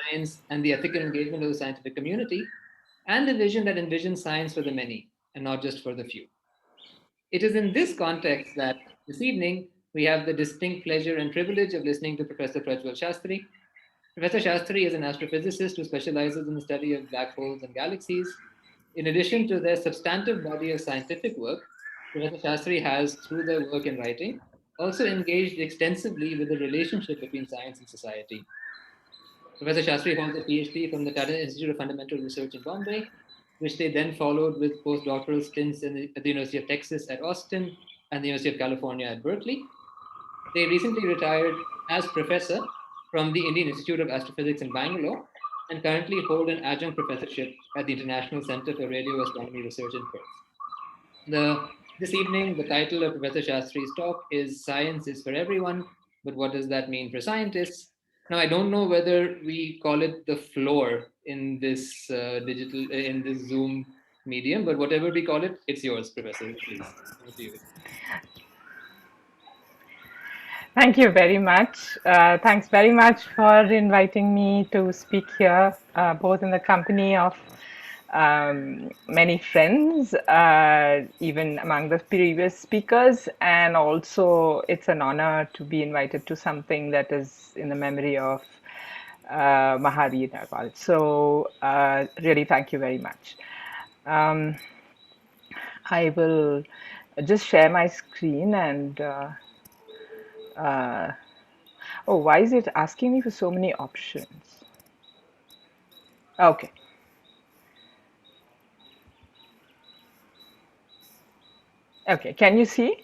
science and the ethical engagement of the scientific community, and the vision that envisions science for the many and not just for the few. It is in this context that this evening we have the distinct pleasure and privilege of listening to Professor Prajval Shastri. Professor Shastri is an astrophysicist who specializes in the study of black holes and galaxies. In addition to their substantive body of scientific work, Professor Shastri has, through their work and writing, also engaged extensively with the relationship between science and society. Professor Shastri holds a PhD from the Tata Institute of Fundamental Research in Bombay, which they then followed with postdoctoral stints at the University of Texas at Austin and the University of California at Berkeley. They recently retired as professor from the Indian Institute of Astrophysics in Bangalore and currently hold an adjunct professorship at the International Center for Radio Astronomy Research in Perth. This evening, the title of Professor Shastri's talk is Science is for Everyone, but what does that mean for scientists? Now, I don't know whether we call it the floor in this in this Zoom medium, but whatever we call it, it's yours, Professor. Please, over to you. Thank you very much. Thanks very much for inviting me to speak here, both in the company of many friends, even among the previous speakers, and also it's an honor to be invited to something that is in the memory of Mahavir Narwal. So, really, thank you very much. I will just share my screen and. Oh, why is it asking me for so many options? Okay. Okay, can you see?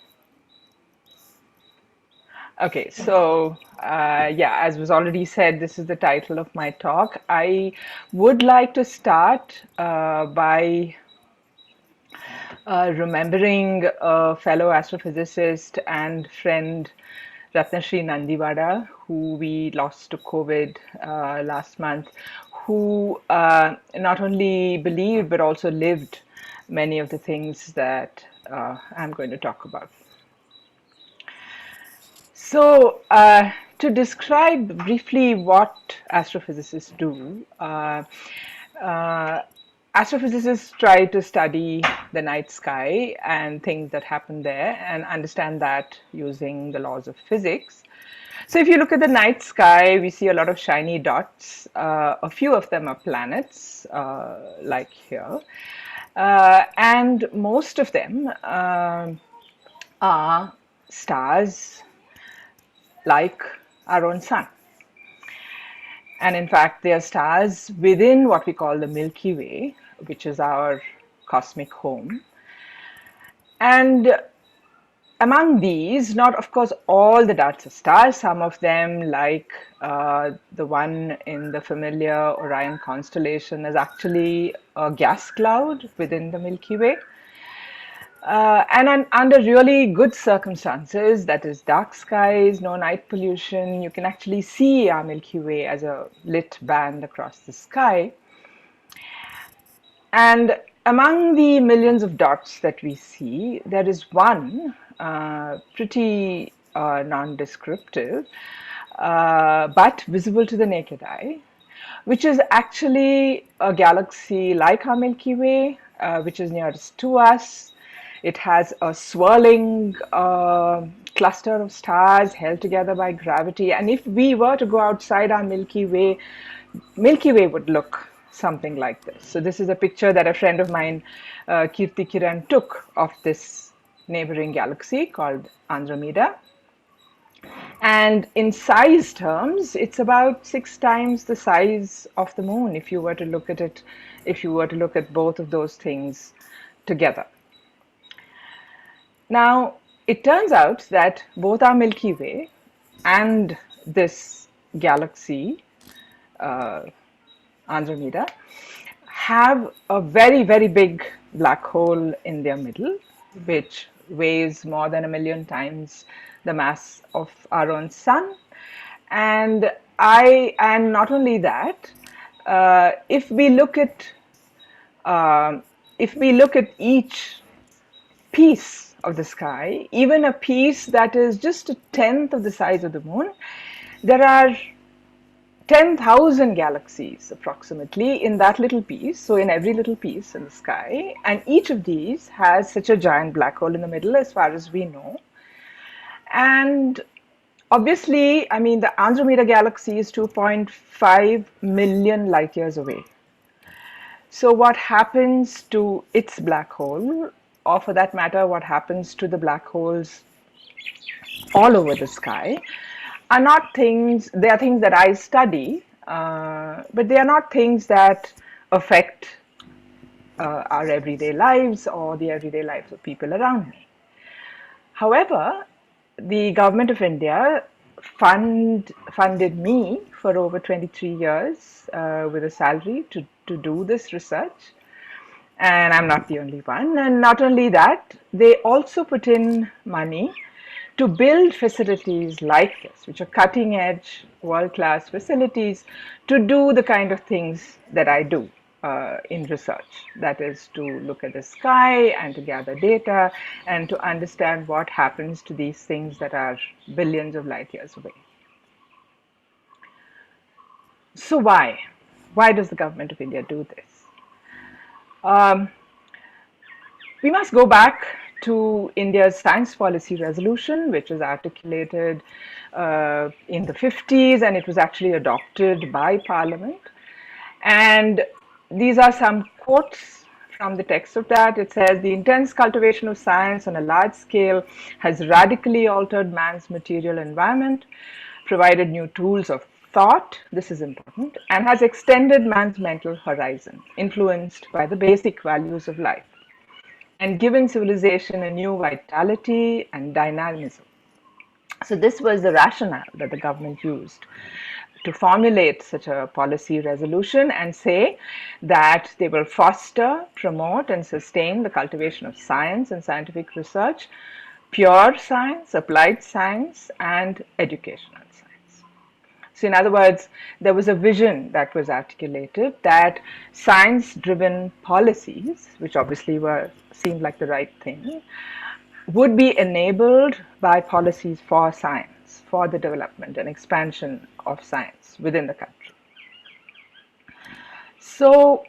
Okay, so yeah, as was already said, this is the title of my talk. I would like to start by remembering a fellow astrophysicist and friend, Ratnashri Nandiwada, who we lost to COVID last month, who not only believed but also lived many of the things that I'm going to talk about. So, to describe briefly what astrophysicists do, astrophysicists try to study the night sky and things that happen there and understand that using the laws of physics. So if you look at the night sky, we see a lot of shiny dots. A few of them are planets, like here. And most of them are stars like our own sun. And in fact, they are stars within what we call the Milky Way, which is our cosmic home. And among these, not of course all the dots are stars, some of them, like the one in the familiar Orion constellation, is actually a gas cloud within the Milky Way. And under really good circumstances, that is dark skies, no night pollution, you can actually see our Milky Way as a lit band across the sky. And among the millions of dots that we see, there is one pretty non-descriptive, but visible to the naked eye, which is actually a galaxy like our Milky Way, which is nearest to us. It has a swirling cluster of stars held together by gravity. And if we were to go outside our Milky Way would look something like this. So this is a picture that a friend of mine, Kirti Kiran, took of this neighboring galaxy called Andromeda. And in size terms, it's about 6 times the size of the moon if you were to look at it, if you were to look at both of those things together. Now, it turns out that both our Milky Way and this galaxy, Andromeda, have a very, very big black hole in their middle, which weighs more than 1,000,000 times the mass of our own sun. And not only that, if we look at each piece of the sky, even a piece that is just 1/10 of the size of the moon, there are 10,000 galaxies approximately in that little piece, so in every little piece in the sky, and each of these has such a giant black hole in the middle as far as we know. And obviously, I mean, the Andromeda galaxy is 2.5 million light years away. So, what happens to its black hole, or for that matter, what happens to the black holes all over the sky, are not things, they are things that I study, but they are not things that affect our everyday lives or the everyday lives of people around me. However, the government of India funded me for over 23 years with a salary to do this research. And I'm not the only one. And not only that, they also put in money to build facilities like this, which are cutting edge, world class facilities, to do the kind of things that I do in research. That is to look at the sky and to gather data and to understand what happens to these things that are billions of light years away. So, why? Why does the government of India do this? We must go back to India's science policy resolution, which was articulated in the 50s, and it was actually adopted by Parliament. And these are some quotes from the text of that. It says, the intense cultivation of science on a large scale has radically altered man's material environment, provided new tools of thought, this is important, and has extended man's mental horizon, influenced by the basic values of life, and given civilization a new vitality and dynamism. So, this was the rationale that the government used to formulate such a policy resolution and say that they will foster, promote, and sustain the cultivation of science and scientific research, pure science, applied science, and educational science. So, in other words, there was a vision that was articulated that science driven policies, which obviously seemed like the right thing, would be enabled by policies for science, for the development and expansion of science within the country. So,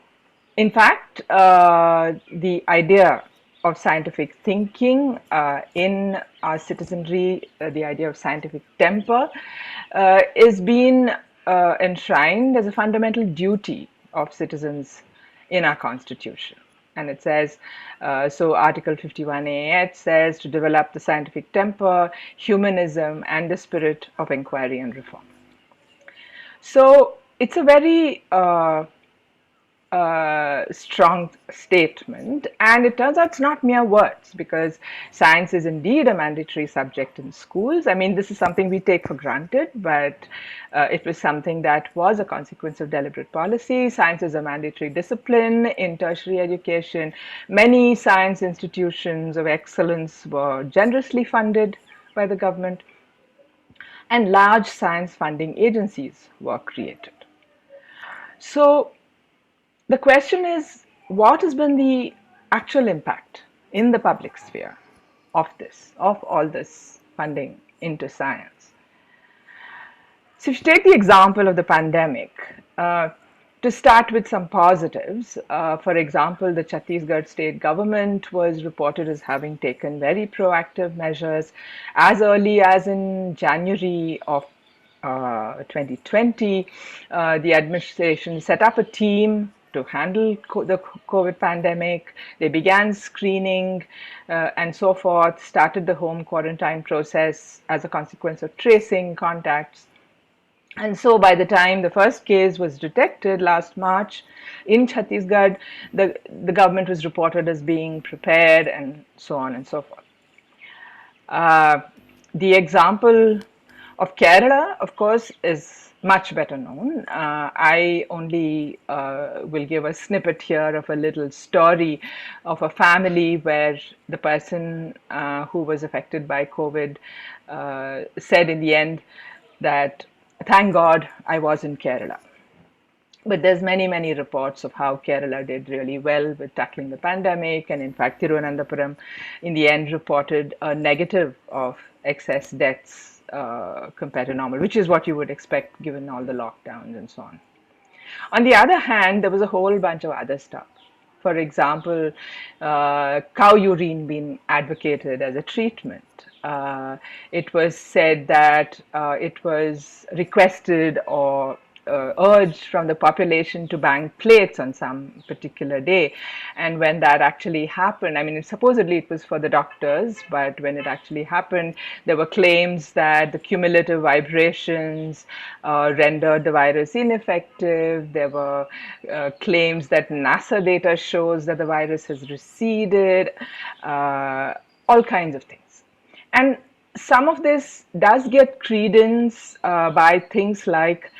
in fact, the idea of scientific thinking in our citizenry, the idea of scientific temper, is being enshrined as a fundamental duty of citizens in our constitution. And it says, so Article 51A, it says to develop the scientific temper, humanism, and the spirit of inquiry and reform. So it's a very strong statement, and it turns out it's not mere words, because science is indeed a mandatory subject in schools. I mean, this is something we take for granted, but it was something that was a consequence of deliberate policy. Science is a mandatory discipline in tertiary education. Many science institutions of excellence were generously funded by the government, and large science funding agencies were created. So the question is, what has been the actual impact in the public sphere of all this funding into science? So if you take the example of the pandemic, to start with some positives, for example, the Chhattisgarh state government was reported as having taken very proactive measures as early as in January of 2020. The administration set up a team to handle the COVID pandemic. They began screening and so forth, started the home quarantine process as a consequence of tracing contacts. And so by the time the first case was detected last March in Chhattisgarh, the government was reported as being prepared and so on and so forth. The example of Kerala, of course, is much better known. I only will give a snippet here of a little story of a family where the person who was affected by COVID said in the end that, thank God I was in Kerala. But there's many reports of how Kerala did really well with tackling the pandemic, and in fact Thiruvananthapuram in the end reported a negative of excess deaths compared to normal, which is what you would expect given all the lockdowns and so on. On the other hand, there was a whole bunch of other stuff. For example, cow urine being advocated as a treatment. It was said that it was requested or urged from the population to bang plates on some particular day. And when that actually happened, I mean, supposedly it was for the doctors, but when it actually happened, there were claims that the cumulative vibrations rendered the virus ineffective. There were claims that NASA data shows that the virus has receded, all kinds of things. And some of this does get credence by things like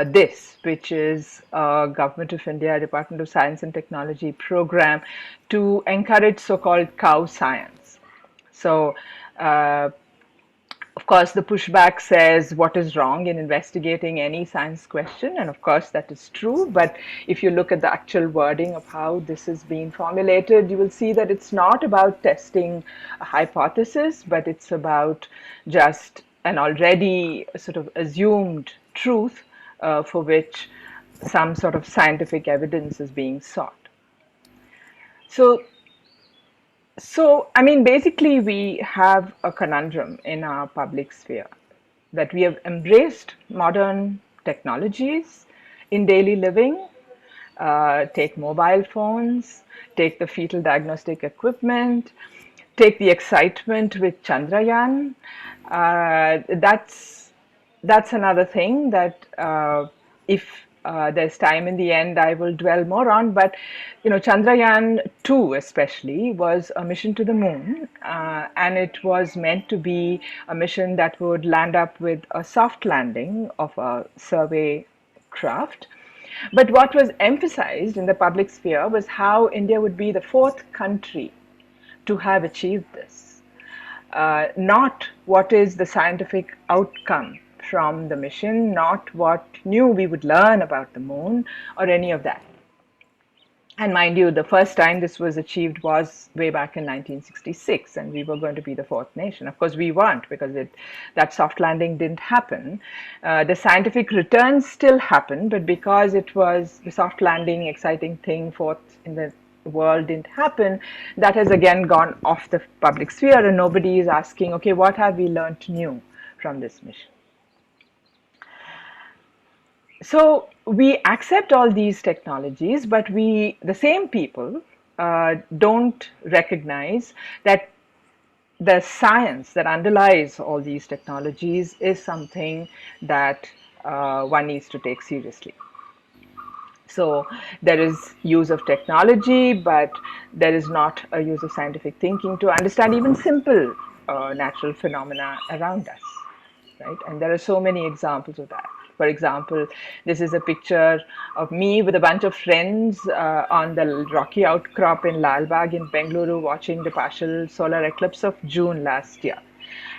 this, which is Government of India, Department of Science and Technology program to encourage so-called cow science. So, of course, the pushback says what is wrong in investigating any science question, and of course that is true. But if you look at the actual wording of how this is being formulated, you will see that it's not about testing a hypothesis, but it's about just an already sort of assumed truth for which some sort of scientific evidence is being sought. So, I mean, basically, we have a conundrum in our public sphere that we have embraced modern technologies in daily living. Take mobile phones, take the fetal diagnostic equipment, take the excitement with Chandrayaan. That's another thing that if there's time in the end, I will dwell more on. But Chandrayaan 2 especially was a mission to the moon, and it was meant to be a mission that would land up with a soft landing of a survey craft. But what was emphasized in the public sphere was how India would be the fourth country to have achieved this, not what is the scientific outcome from the mission, not what new we would learn about the moon or any of that. And mind you, the first time this was achieved was way back in 1966, and we were going to be the fourth nation. Of course, we weren't, because that soft landing didn't happen. The scientific returns still happened, but because it was the soft landing, exciting thing, fourth in the world didn't happen, that has again gone off the public sphere, and nobody is asking, okay, what have we learned new from this mission? So we accept all these technologies, but the same people don't recognize that the science that underlies all these technologies is something that one needs to take seriously. So there is use of technology, but there is not a use of scientific thinking to understand even simple natural phenomena around us, right? And there are so many examples of that. For example, this is a picture of me with a bunch of friends on the rocky outcrop in Lal Bagh in Bengaluru watching the partial solar eclipse of June last year.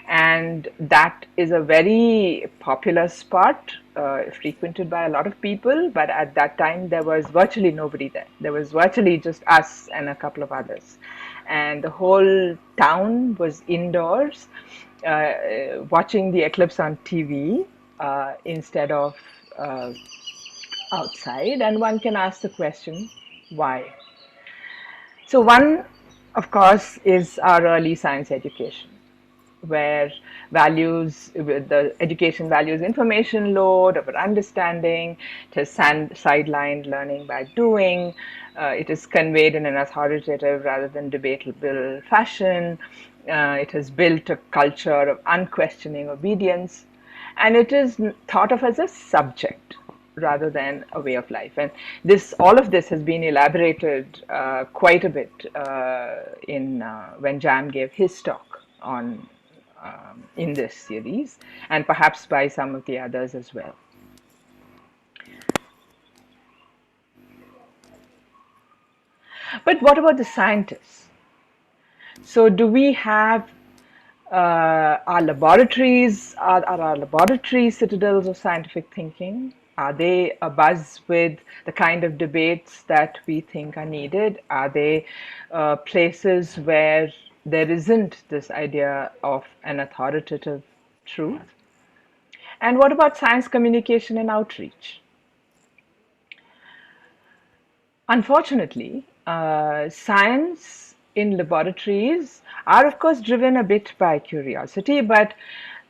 And that is a very popular spot, frequented by a lot of people, but at that time there was virtually nobody there. There was virtually just us and a couple of others. And the whole town was indoors, watching the eclipse on TV. Instead of outside, and one can ask the question, why? So one, of course, is our early science education, where the education values information load over understanding. It has sidelined learning by doing. It is conveyed in an authoritative rather than debatable fashion. It has built a culture of unquestioning obedience. And it is thought of as a subject rather than a way of life. And all of this has been elaborated quite a bit when Jam gave his talk on in this series, and perhaps by some of the others as well. But what about the scientists? So do we have our laboratories, are our laboratories citadels of scientific thinking? Are they abuzz with the kind of debates that we think are needed? Are they places where there isn't this idea of an authoritative truth? And what about science communication and outreach? Unfortunately, science in laboratories are, of course, driven a bit by curiosity, but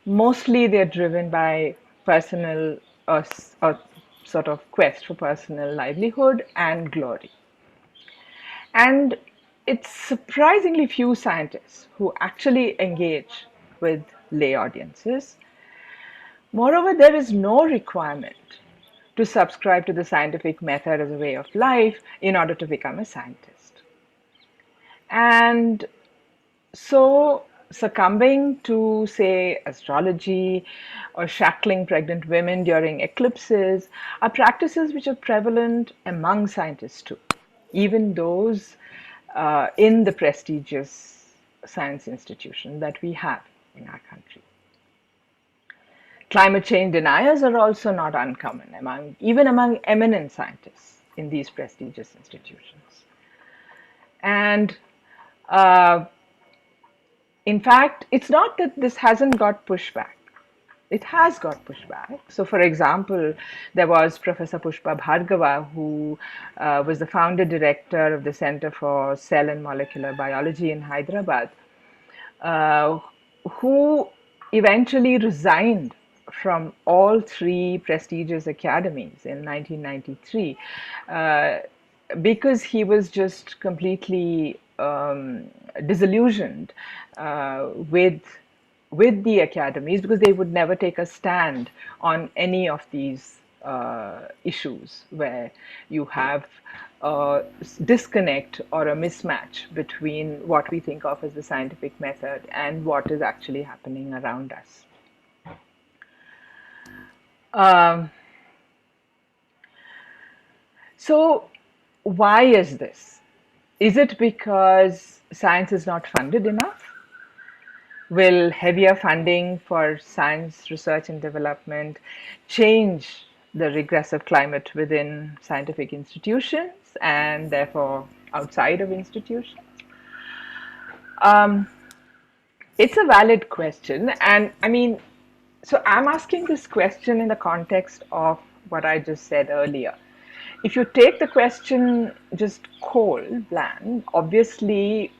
mostly they're driven by personal or sort of quest for personal livelihood and glory. And it's surprisingly few scientists who actually engage with lay audiences. Moreover, there is no requirement to subscribe to the scientific method as a way of life in order to become a scientist. And so, succumbing to, say, astrology or shackling pregnant women during eclipses are practices which are prevalent among scientists too, even those in the prestigious science institution that we have in our country. Climate change deniers are also not uncommon even among eminent scientists in these prestigious institutions. And in fact, it's not that this hasn't got pushback. It has got pushback. So, for example, there was Professor Pushpa Bhargava, who was the founder director of the Center for Cell and Molecular Biology in Hyderabad, who eventually resigned from all three prestigious academies in 1993 because he was just completely disillusioned with the academies, because they would never take a stand on any of these issues where you have a disconnect or a mismatch between what we think of as the scientific method and what is actually happening around us. So why is this? Is it because science is not funded enough? Will heavier funding for science research and development change the regressive climate within scientific institutions and therefore outside of institutions? It's a valid question. And I mean, so I'm asking this question in the context of what I just said earlier. If you take the question just cold, bland, obviously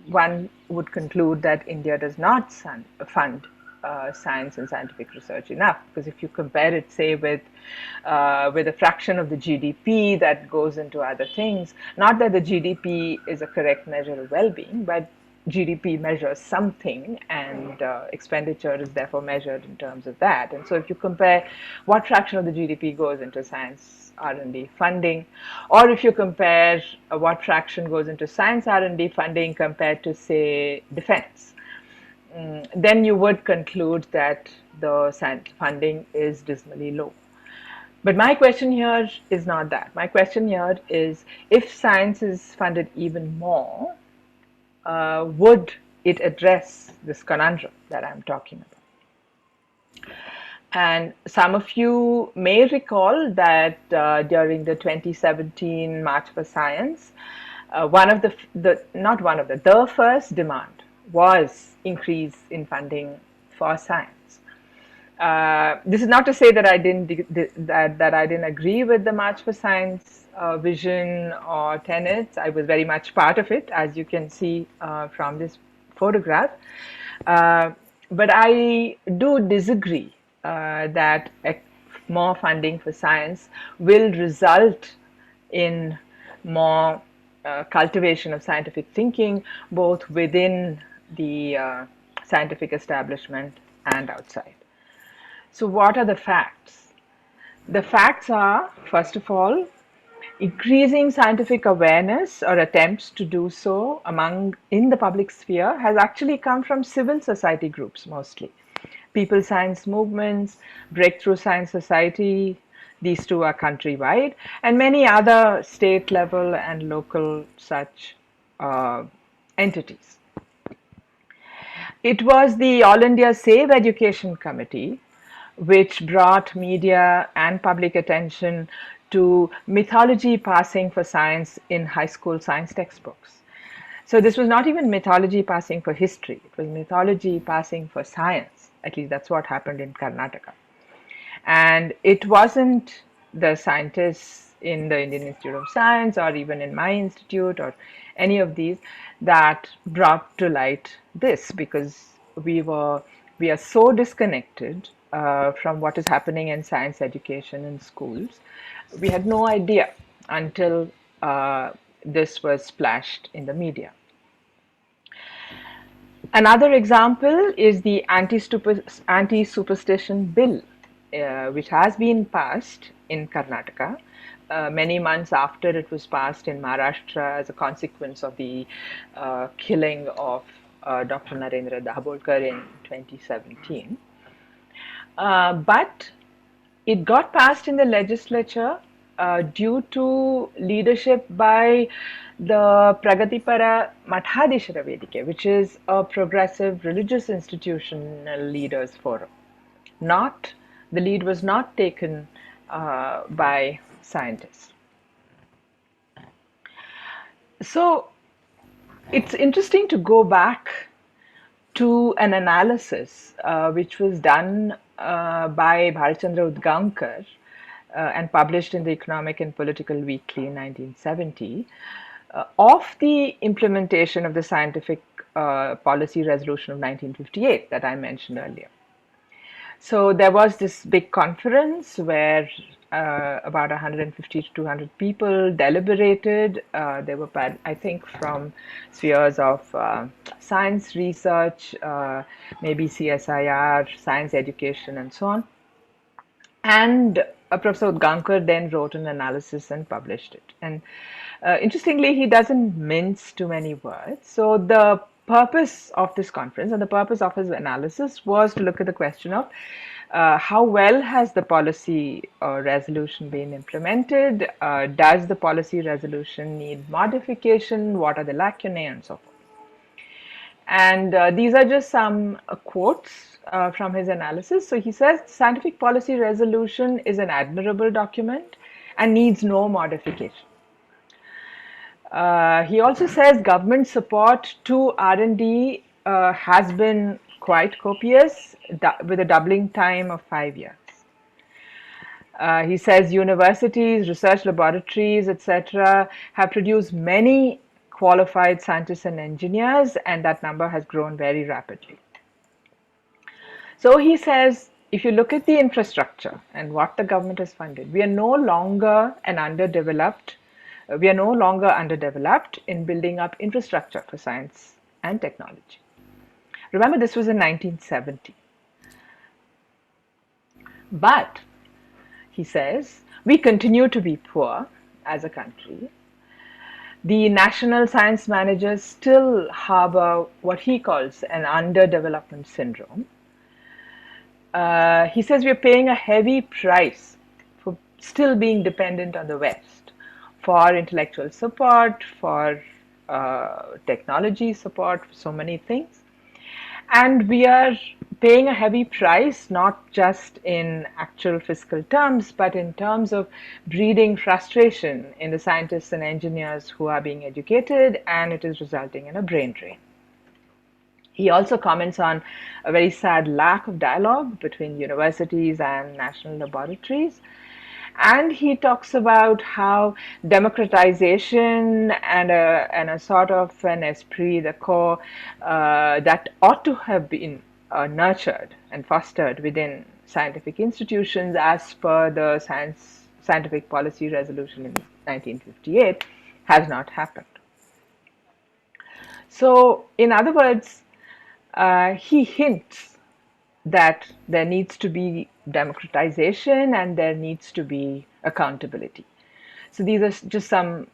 one would conclude that India does not fund science and scientific research enough, because if you compare it, say, with a fraction of the GDP that goes into other things, not that the GDP is a correct measure of well-being, but GDP measures something, and expenditure is therefore measured in terms of that. And so if you compare what fraction of the GDP goes into science R&D funding, or if you compare what fraction goes into science R&D funding compared to, say, defense, then you would conclude that the science funding is dismally low. But my question here is not that. My question here is, if science is funded even more, would it address this conundrum that I'm talking about? And some of you may recall that during the 2017 March for Science, the first demand was increase in funding for science. This is not to say that I didn't agree with the March for Science vision or tenets. I was very much part of it, as you can see from this photograph. But I do disagree that more funding for science will result in more cultivation of scientific thinking, both within the scientific establishment and outside. So what are the facts? The facts are, first of all, increasing scientific awareness or attempts to do so in the public sphere has actually come from civil society groups mostly. People science movements, Breakthrough Science Society, these two are countrywide, and many other state level and local such entities. It was the All India Save Education Committee which brought media and public attention to mythology passing for science in high school science textbooks. So this was not even mythology passing for history, it was mythology passing for science. At least that's what happened in Karnataka. And it wasn't the scientists in the Indian Institute of Science or even in my institute or any of these that brought to light this, because we are so disconnected from what is happening in science education in schools. We had no idea until this was splashed in the media. Another example is the anti-superstition bill, which has been passed in Karnataka many months after it was passed in Maharashtra as a consequence of the killing of Dr. Narendra Dabolkar in 2017. But it got passed in the legislature due to leadership by the Pragatipara Mathadishara Vedike, which is a progressive religious institutional leaders forum. Not the lead was not taken by scientists. So it's interesting to go back to an analysis which was done by Bhalchandra Udgaonkar and published in the Economic and Political Weekly in 1970 of the implementation of the Scientific Policy Resolution of 1958 that I mentioned earlier. So there was this big conference where about 150 to 200 people deliberated. They were, I think, from spheres of science research, maybe CSIR, science education, and so on. And Professor Udgaonkar then wrote an analysis and published it. And interestingly, he doesn't mince too many words. So the purpose of this conference and the purpose of his analysis was to look at the question of how well has the policy resolution been implemented? Does the policy resolution need modification? What are the lacunae and so forth? And these are just some quotes from his analysis. So he says, scientific policy resolution is an admirable document and needs no modification. He also says government support to R&D has been quite copious, with a doubling time of 5 years. He says universities, research laboratories, etc. have produced many qualified scientists and engineers, and that number has grown very rapidly. So he says, if you look at the infrastructure and what the government has funded, we are no longer underdeveloped in building up infrastructure for science and technology. Remember, this was in 1970. But, he says, we continue to be poor as a country. The national science managers still harbor what he calls an underdevelopment syndrome. He says we're paying a heavy price for still being dependent on the West for intellectual support, for technology support, for so many things. And we are paying a heavy price, not just in actual fiscal terms, but in terms of breeding frustration in the scientists and engineers who are being educated, and it is resulting in a brain drain. He also comments on a very sad lack of dialogue between universities and national laboratories. And he talks about how democratization and a sort of an esprit de corps that ought to have been nurtured and fostered within scientific institutions as per the Scientific Policy Resolution in 1958 has not happened. So, in other words, he hints that there needs to be democratization and there needs to be accountability. So these are just some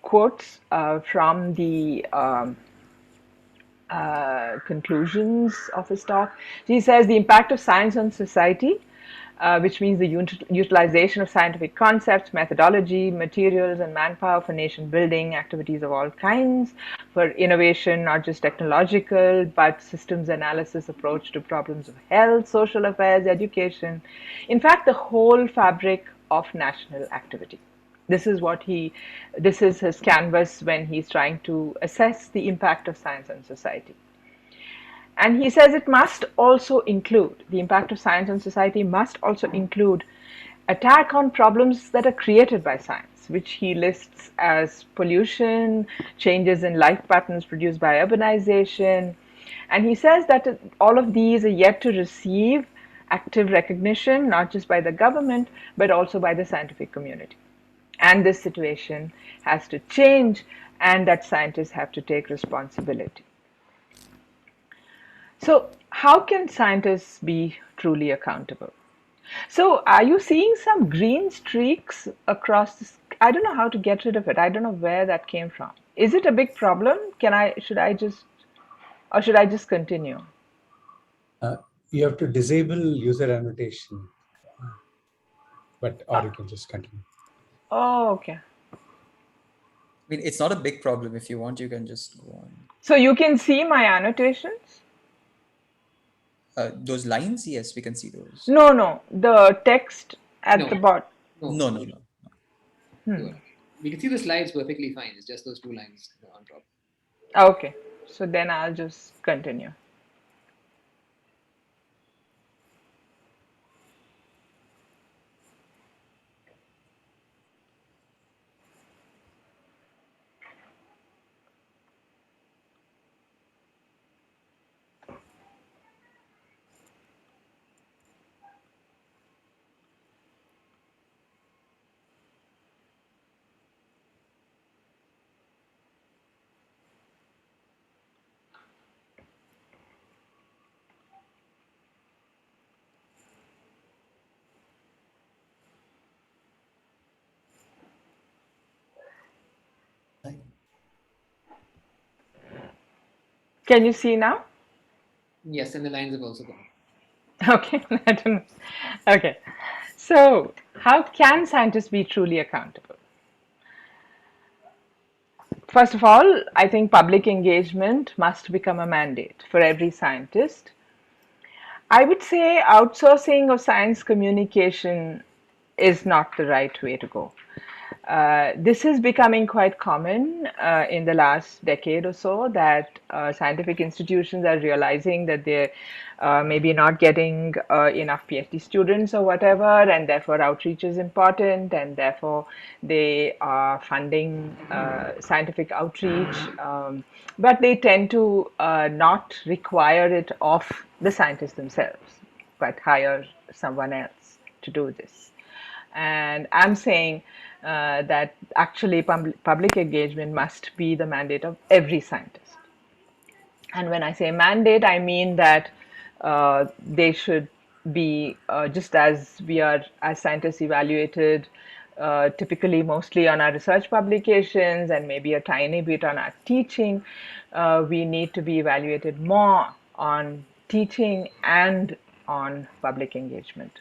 quotes from the conclusions of his talk. He says the impact of science on society, which means the utilization of scientific concepts, methodology, materials, and manpower for nation building activities of all kinds, for innovation, not just technological, but systems analysis approach to problems of health, social affairs, education. In fact, the whole fabric of national activity. This is his canvas when he's trying to assess the impact of science on society. And he says it must also include, the impact of science on society must also include attack on problems that are created by science, which he lists as pollution, changes in life patterns produced by urbanization. And he says that all of these are yet to receive active recognition, not just by the government, but also by the scientific community. And this situation has to change, and that scientists have to take responsibility. So, how can scientists be truly accountable? So, are you seeing some green streaks across this? I don't know how to get rid of it. I don't know where that came from. Is it a big problem? Should I just continue? You have to disable user annotation, or you can just continue. Oh, okay. I mean, it's not a big problem. If you want, you can just go on. So you can see my annotations? Those lines, yes, we can see those. No, the text at No. the bottom. No. We can see the slides perfectly fine. It's just those two lines on top. Okay, so then I'll just continue. Can you see now? Yes, and the lines have also gone. Okay, I don't know. Okay, so how can scientists be truly accountable? First of all, I think public engagement must become a mandate for every scientist. I would say outsourcing of science communication is not the right way to go. This is becoming quite common in the last decade or so, that scientific institutions are realizing that they're maybe not getting enough PhD students or whatever, and therefore outreach is important, and therefore they are funding scientific outreach, but they tend to not require it of the scientists themselves, but hire someone else to do this. And I'm saying that actually public engagement must be the mandate of every scientist. And when I say mandate, I mean that they should be, just as we are as scientists evaluated typically mostly on our research publications and maybe a tiny bit on our teaching, we need to be evaluated more on teaching and on public engagement.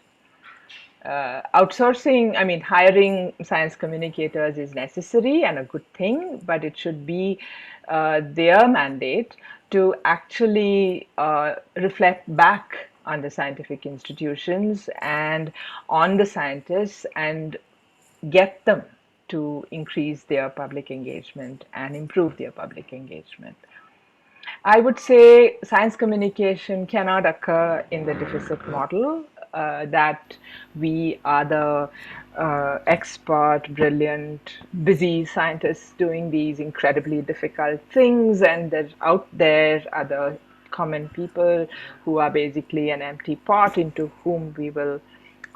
Outsourcing, I mean, hiring science communicators is necessary and a good thing, but it should be their mandate to actually reflect back on the scientific institutions and on the scientists and get them to increase their public engagement and improve their public engagement. I would say science communication cannot occur in the deficit model, that we are the expert, brilliant, busy scientists doing these incredibly difficult things, and that out there are the common people who are basically an empty pot into whom we will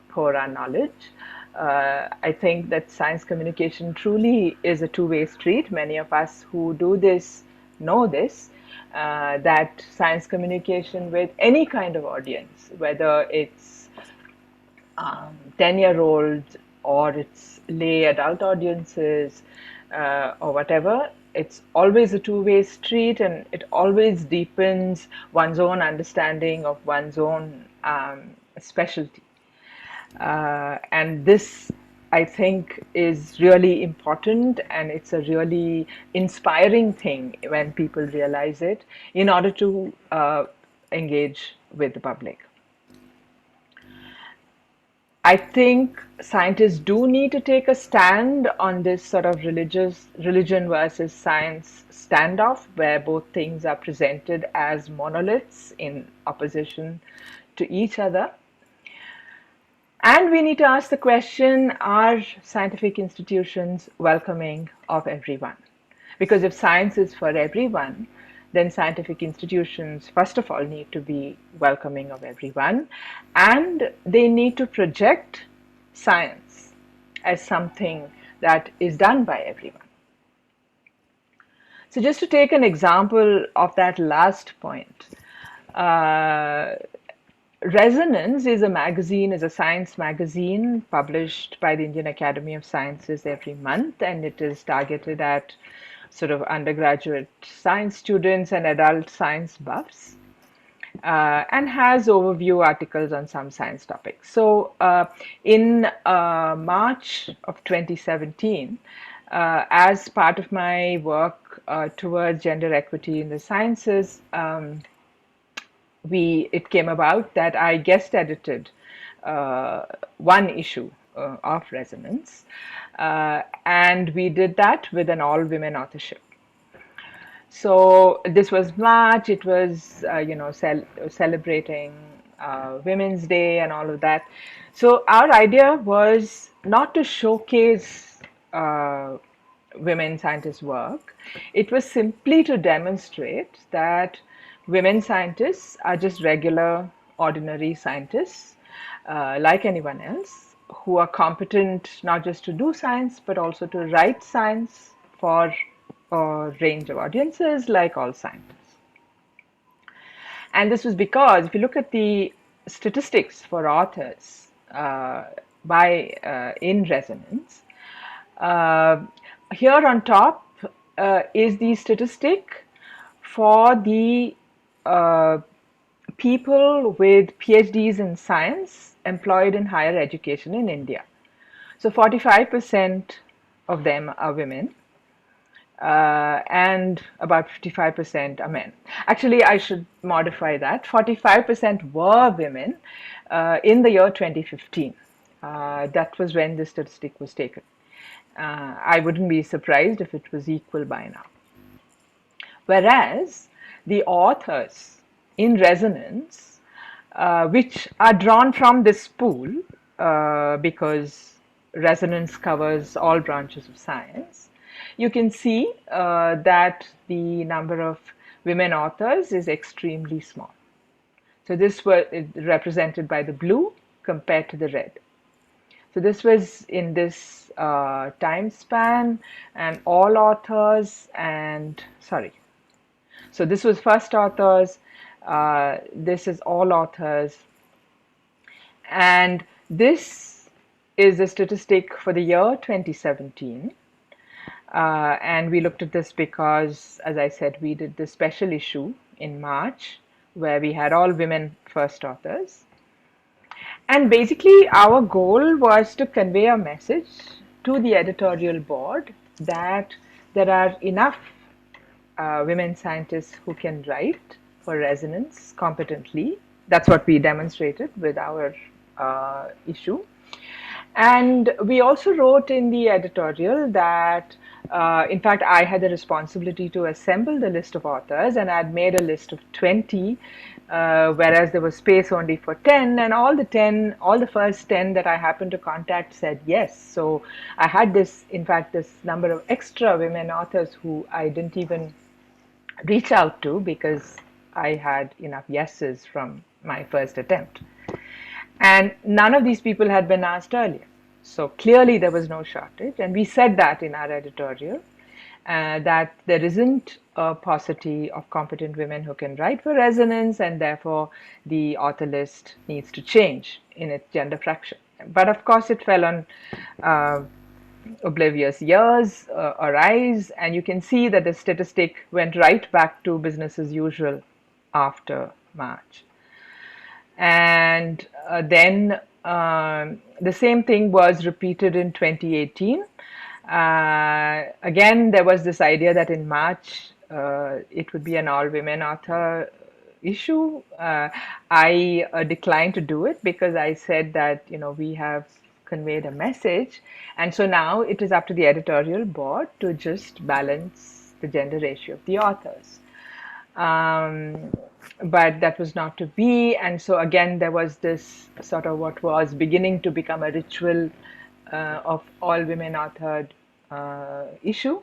pour our knowledge. I think that science communication truly is a two-way street. Many of us who do this know this. That science communication with any kind of audience, whether it's 10-year-olds or it's lay adult audiences or whatever, it's always a two-way street, and it always deepens one's own understanding of one's own specialty. And this, I think, is really important, and it's a really inspiring thing when people realize it in order to engage with the public. I think scientists do need to take a stand on this sort of religion versus science standoff, where both things are presented as monoliths in opposition to each other. And we need to ask the question, are scientific institutions welcoming of everyone? Because if science is for everyone, then scientific institutions, first of all, need to be welcoming of everyone, and they need to project science as something that is done by everyone. So just to take an example of that last point, Resonance is a science magazine published by the Indian Academy of Sciences every month, and it is targeted at sort of undergraduate science students and adult science buffs, and has overview articles on some science topics. So in March of 2017, as part of my work towards gender equity in the sciences, it came about that I guest edited one issue of Resonance, and we did that with an all-women authorship. So this was March. It was celebrating Women's Day and all of that. So our idea was not to showcase women scientists' work. It was simply to demonstrate that women scientists are just regular, ordinary scientists like anyone else, who are competent not just to do science, but also to write science for a range of audiences like all scientists. And this was because if you look at the statistics for authors in Resonance, here on top is the statistic for the people with PhDs in science employed in higher education in India. So 45% of them are women, and about 55% are men. Actually, I should modify that. 45% were women in the year 2015. That was when the statistic was taken. I wouldn't be surprised if it was equal by now. Whereas the authors in Resonance, which are drawn from this pool because Resonance covers all branches of science, you can see that the number of women authors is extremely small. So this was represented by the blue compared to the red. So this was in this time span, and all authors so this was first authors, this is all authors, and this is a statistic for the year 2017. And we looked at this because, as I said, we did this special issue in March where we had all women first authors. And basically, our goal was to convey a message to the editorial board that there are enough women scientists who can write for Resonance competently. That's what we demonstrated with our issue. And we also wrote in the editorial that, in fact, I had the responsibility to assemble the list of authors, and I'd made a list of 20, whereas there was space only for 10, and all the first 10 that I happened to contact said yes. So I had this number of extra women authors who I didn't even reach out to because I had enough yeses from my first attempt. And none of these people had been asked earlier. So clearly there was no shortage. And we said that in our editorial, that there isn't a paucity of competent women who can write for Resonance, and therefore the author list needs to change in its gender fraction. But of course it fell on oblivious ears or eyes, and you can see that the statistic went right back to business as usual after March. And then the same thing was repeated in 2018. Again, there was this idea that in March it would be an all-women author issue. I declined to do it because I said that, we have conveyed a message, and so now it is up to the editorial board to just balance the gender ratio of the authors. But that was not to be, and so again there was this sort of what was beginning to become a ritual of all women authored issue.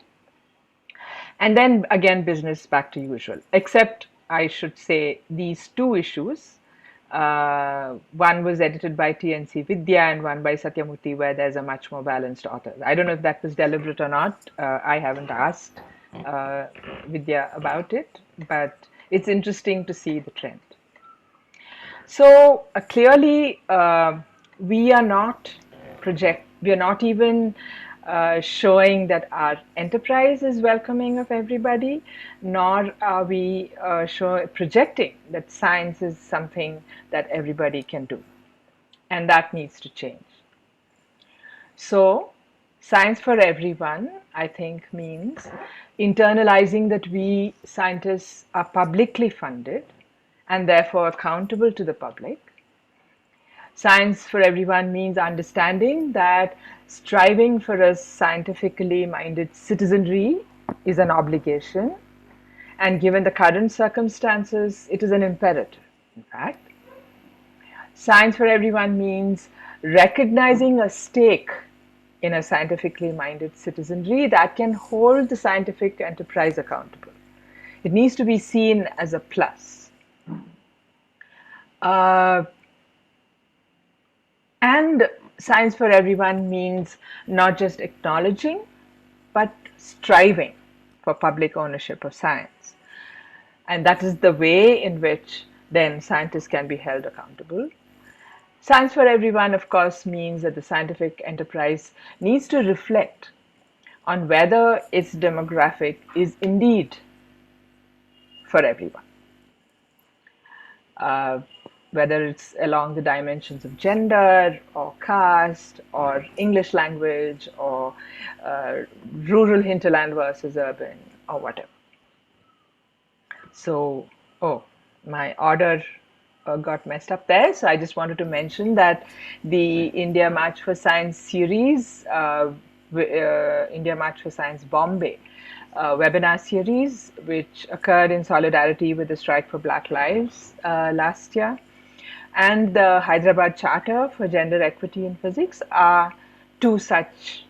And then again, business back to usual, except I should say these two issues. One was edited by TNC Vidya and one by Satyamurthy, where there's a much more balanced author. I don't know if that was deliberate or not. I haven't asked Vidya about it, but it's interesting to see the trend. So clearly, we are not even showing that our enterprise is welcoming of everybody, nor are we projecting that science is something that everybody can do, and that needs to change. So, science for everyone, I think, means internalizing that we scientists are publicly funded and therefore accountable to the public. Science for everyone means understanding that striving for a scientifically minded citizenry is an obligation, and given the current circumstances, it is an imperative, in fact. Science for everyone means recognizing a stake in a scientifically minded citizenry that can hold the scientific enterprise accountable. It needs to be seen as a plus. And science for everyone means not just acknowledging, but striving for public ownership of science. And that is the way in which then scientists can be held accountable. Science for everyone, of course, means that the scientific enterprise needs to reflect on whether its demographic is indeed for everyone. Whether it's along the dimensions of gender or caste or English language or rural hinterland versus urban or whatever. So, my order got messed up there. So I just wanted to mention that the India March for Science series, India March for Science Bombay, webinar series, which occurred in solidarity with the Strike for Black Lives last year, and the Hyderabad Charter for Gender Equity in Physics are two such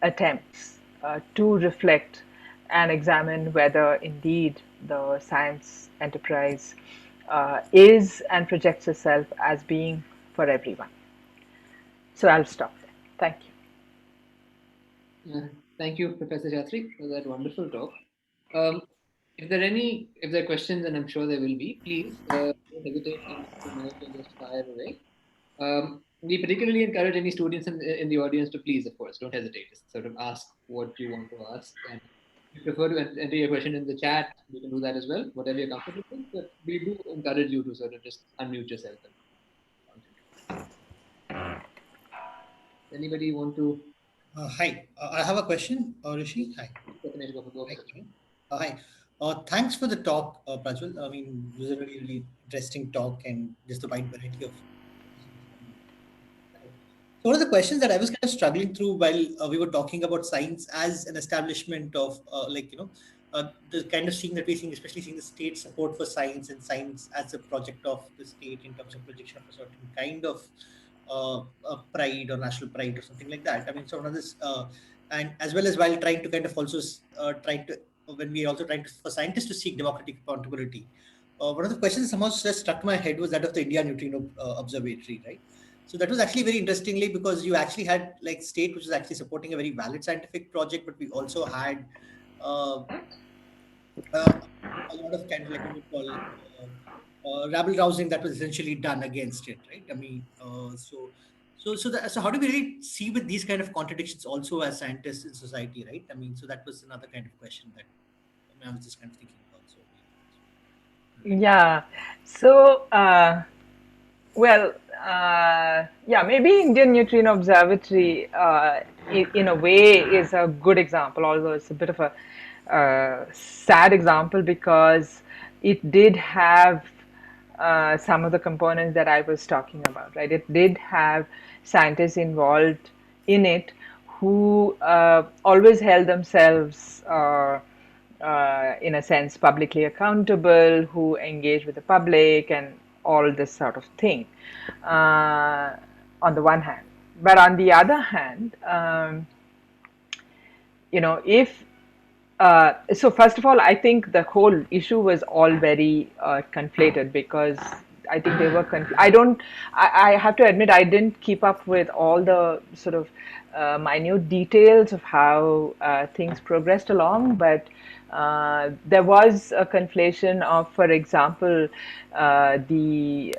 attempts to reflect and examine whether indeed the science enterprise is and projects itself as being for everyone. So I'll stop there. Thank you. Thank you, Professor Shastri, for that wonderful talk. If there are questions, and I'm sure there will be, please don't hesitate to just fire away. We particularly encourage any students in the audience to please, of course, don't hesitate. Just sort of ask what you want to ask. And if you prefer to enter your question in the chat, you can do that as well, whatever you're comfortable with. But we do encourage you to sort of just unmute yourself. Anybody want to? Hi, I have a question, Rishi. Hi. Hi. Thanks for the talk, Prajval. I mean, it was a really, really interesting talk and just a wide variety of. So one of the questions that I was kind of struggling through while we were talking about science as an establishment of the kind of seeing that we're seeing, especially seeing the state support for science and science as a project of the state in terms of projection of a certain kind of pride or national pride or something like that. I mean, so one of this, and as well as while trying to kind of also when we also trying to, for scientists to seek democratic accountability, one of the questions that somehow just struck my head was that of the India Neutrino Observatory, right? So that was actually very interestingly because you actually had like state which was actually supporting a very valid scientific project, but we also had a lot of kind of like what we call rabble rousing that was essentially done against it, right? I mean, so how do we really see with these kind of contradictions also as scientists in society, right? I mean, so that was another kind of question that I was just kind of thinking about. So yeah, so maybe Indian Neutrino Observatory in a way is a good example, although it's a bit of a sad example because it did have some of the components that I was talking about, right? It did have scientists involved in it who always held themselves, in a sense, publicly accountable, who engage with the public and all this sort of thing, on the one hand. But on the other hand, if so first of all, I think the whole issue was all very conflated, because I think they were I have to admit, I didn't keep up with all the sort of minute details of how things progressed along, but there was a conflation of, for example, the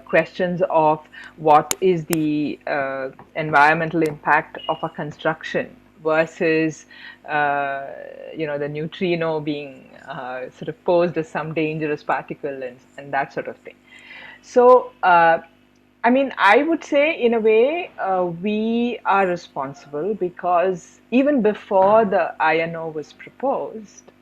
questions of what is the environmental impact of a construction versus the neutrino being sort of posed as some dangerous particle, and that sort of thing. So I mean, I would say in a way we are responsible, because even before the INO was proposed,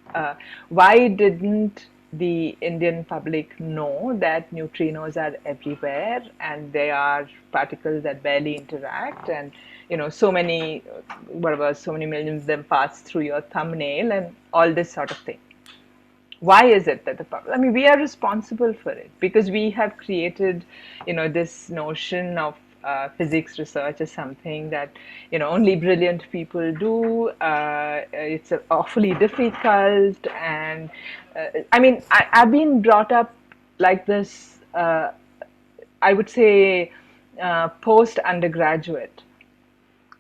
why didn't the Indian public know that neutrinos are everywhere and they are particles that barely interact, and so many millions of them pass through your thumbnail and all this sort of thing? Why is it that I mean, we are responsible for it because we have created, this notion of physics research as something that, only brilliant people do. It's awfully difficult. And I mean, I've been brought up like this, I would say, post undergraduate.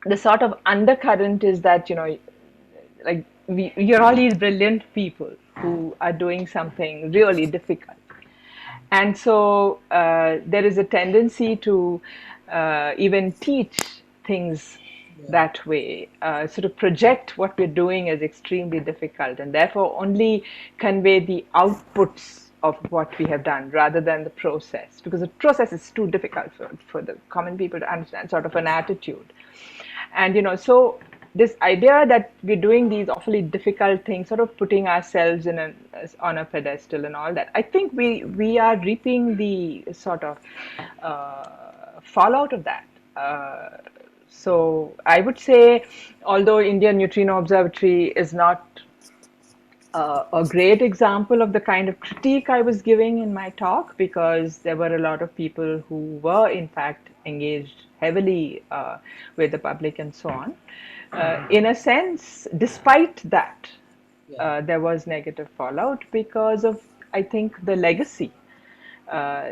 The sort of undercurrent is that, like you're all these brilliant people who are doing something really difficult, and so there is a tendency to even teach things that way, sort of project what we're doing as extremely difficult, and therefore only convey the outputs of what we have done rather than the process, because the process is too difficult for the common people to understand, sort of an attitude. And so this idea that we're doing these awfully difficult things, sort of putting ourselves on a pedestal and all that, I think we are reaping the sort of fallout of that. So I would say, although Indian Neutrino Observatory is not a great example of the kind of critique I was giving in my talk, because there were a lot of people who were in fact engaged heavily with the public and so on. In a sense, despite that, there was negative fallout because of, I think, the legacy,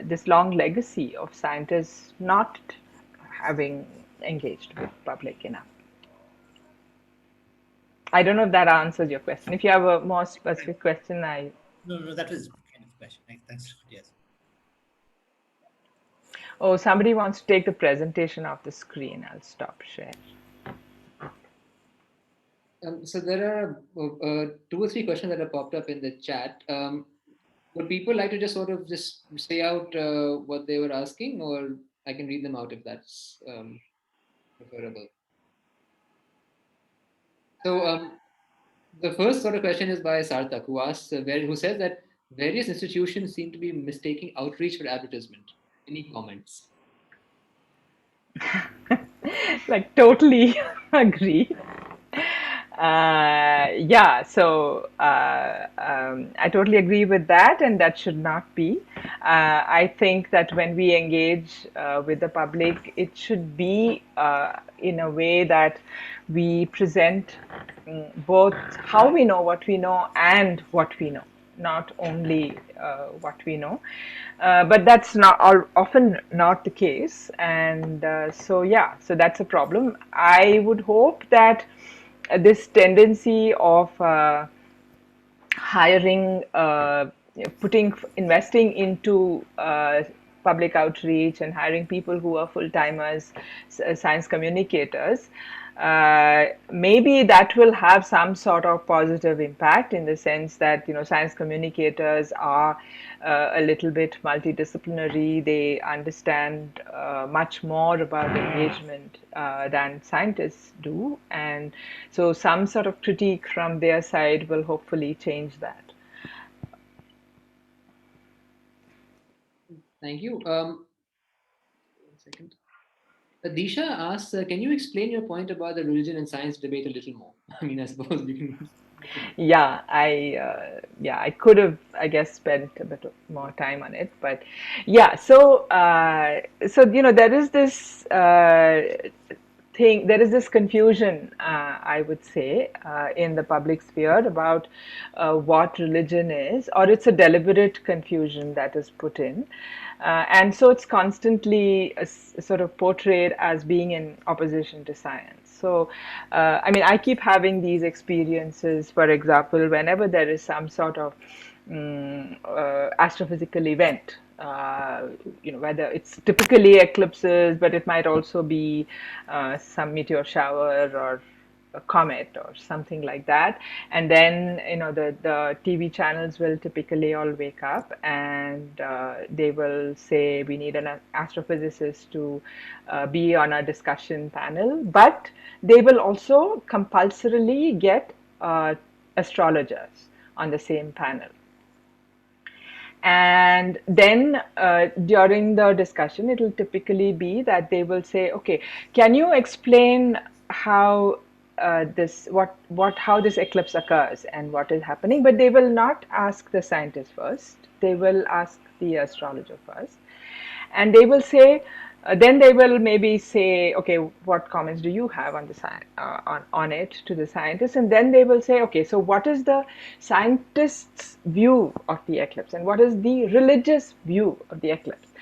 this long legacy of scientists not having engaged with public enough. I don't know if that answers your question. If you have a more specific question, No, that was kind of question. Thanks. Yes. Oh, somebody wants to take the presentation off the screen. I'll stop share. So there are 2 or 3 questions that have popped up in the chat. Would people like to just sort of just say out what they were asking, or I can read them out if that's preferable? So the first sort of question is by Sarthak, who asks, who says that various institutions seem to be mistaking outreach for advertisement. Any comments? Like, totally agree. So I totally agree with that, and that should not be. I think that when we engage with the public, it should be in a way that we present both how we know what we know and what we know, not only what we know. But that's not often not the case, and so that's a problem. I would hope that this tendency of hiring, investing into public outreach and hiring people who are full-timers, science communicators, maybe that will have some sort of positive impact, in the sense that science communicators are a little bit multidisciplinary. They understand much more about engagement than scientists do, and so some sort of critique from their side will hopefully change that. Thank you. 1 second. Disha asks, can you explain your point about the religion and science debate a little more? I mean, I suppose you can. I could have, I guess, spent a bit more time on it, but yeah. So there is this there is this confusion, I would say, in the public sphere about what religion is, or it's a deliberate confusion that is put in. And so it's constantly sort of portrayed as being in opposition to science. So, I mean, I keep having these experiences, for example, whenever there is some sort of astrophysical event, whether it's typically eclipses, but it might also be some meteor shower or a comet or something like that. And then, the TV channels will typically all wake up and they will say, we need an astrophysicist to be on a discussion panel, but they will also compulsorily get astrologers on the same panel. And then during the discussion, it will typically be that they will say, okay, can you explain how how this eclipse occurs and what is happening? But they will not ask the scientist first. They will ask the astrologer first. And they will say, then they will maybe say, okay, what comments do you have on the on it to the scientist? And then they will say, okay, so what is the scientist's view of the eclipse, and what is the religious view of the eclipse?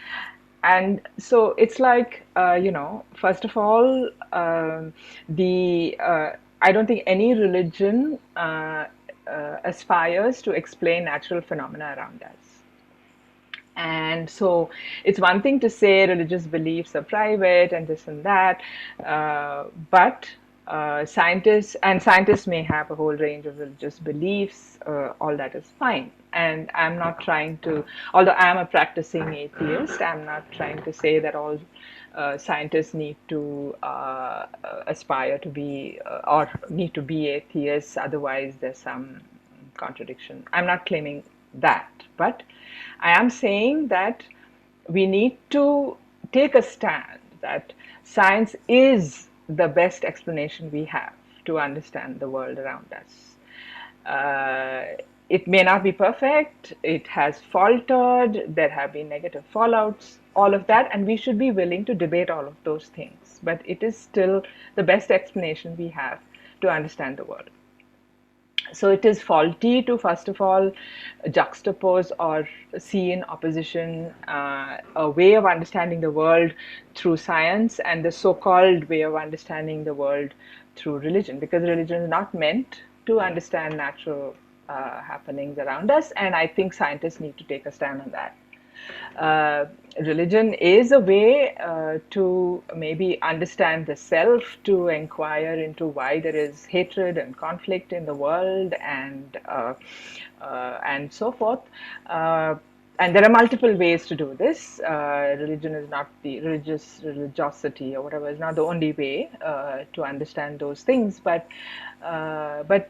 And so it's like, first of all, I don't think any religion aspires to explain natural phenomena around us. And so it's one thing to say religious beliefs are private and this and that, but scientists may have a whole range of religious beliefs. All that is fine. And I'm not trying to, although I'm a practicing atheist, I'm not trying to say that all scientists need to aspire to be or need to be atheists, otherwise there's some contradiction. I'm not claiming that, but I am saying that we need to take a stand that science is the best explanation we have to understand the world around us. It may not be perfect, it has faltered, there have been negative fallouts, all of that, and we should be willing to debate all of those things. But it is still the best explanation we have to understand the world. So it is faulty to, first of all, juxtapose or see in opposition a way of understanding the world through science and the so-called way of understanding the world through religion, because religion is not meant to understand natural happenings around us, and I think scientists need to take a stand on that. Religion is a way to maybe understand the self, to inquire into why there is hatred and conflict in the world, and so forth. And there are multiple ways to do this. Religion is not the religiosity or whatever is not the only way to understand those things, but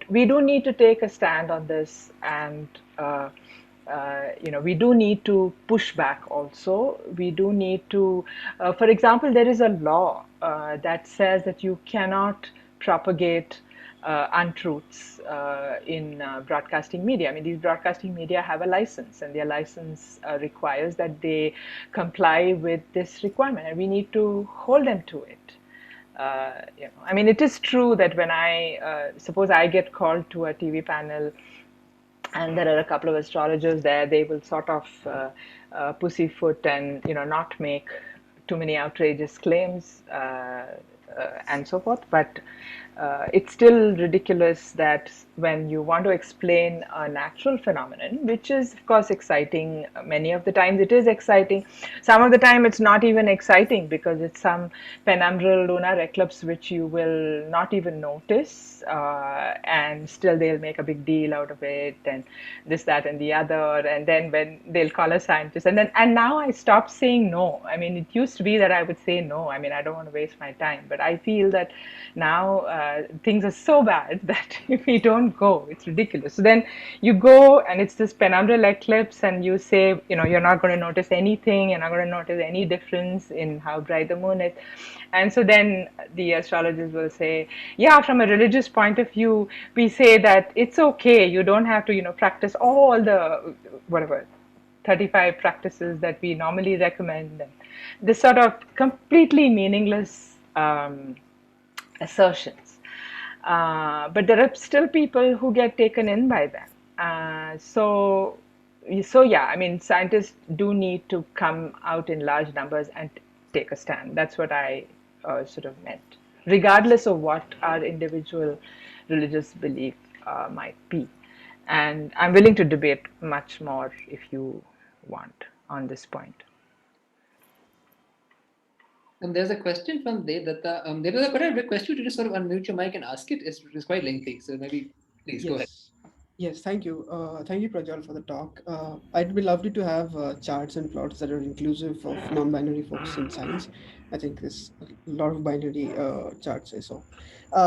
we do need to take a stand on this, and we do need to push back also. We do need to, for example, there is a law that says that you cannot propagate untruths in broadcasting media. I mean, these broadcasting media have a license, and their license requires that they comply with this requirement, and we need to hold them to it. I mean, it is true that when suppose I get called to a TV panel and there are a couple of astrologers there, they will sort of pussyfoot and not make too many outrageous claims and so forth. But it's still ridiculous that when you want to explain a natural phenomenon, which is of course exciting, many of the times it is exciting. Some of the time it's not even exciting because it's some penumbral lunar eclipse which you will not even notice, and still they'll make a big deal out of it, and this, that, and the other. And then when they'll call a scientist, and now I stopped saying no. I mean, it used to be that I would say no. I mean, I don't want to waste my time, but But I feel that now things are so bad that if we don't go, it's ridiculous. So then you go and it's this penumbral eclipse and you say, you're not going to notice anything, you're not going to notice any difference in how bright the moon is. And so then the astrologers will say, yeah, from a religious point of view, we say that it's okay. You don't have to, practice all the, whatever, 35 practices that we normally recommend. And this sort of completely meaningless assertions. But there are still people who get taken in by them. So yeah, I mean, scientists do need to come out in large numbers and take a stand. That's what I sort of meant, regardless of what our individual religious belief might be. And I'm willing to debate much more if you want on this point. There's a question from Devdatta. Devdatta, could I request you to just sort of unmute your mic and ask it? It's quite lengthy, so maybe please go ahead. Yes, thank you. Thank you, Prajval, for the talk. It'd be lovely to have charts and plots that are inclusive of non-binary folks in science. I think there's a lot of binary charts I saw.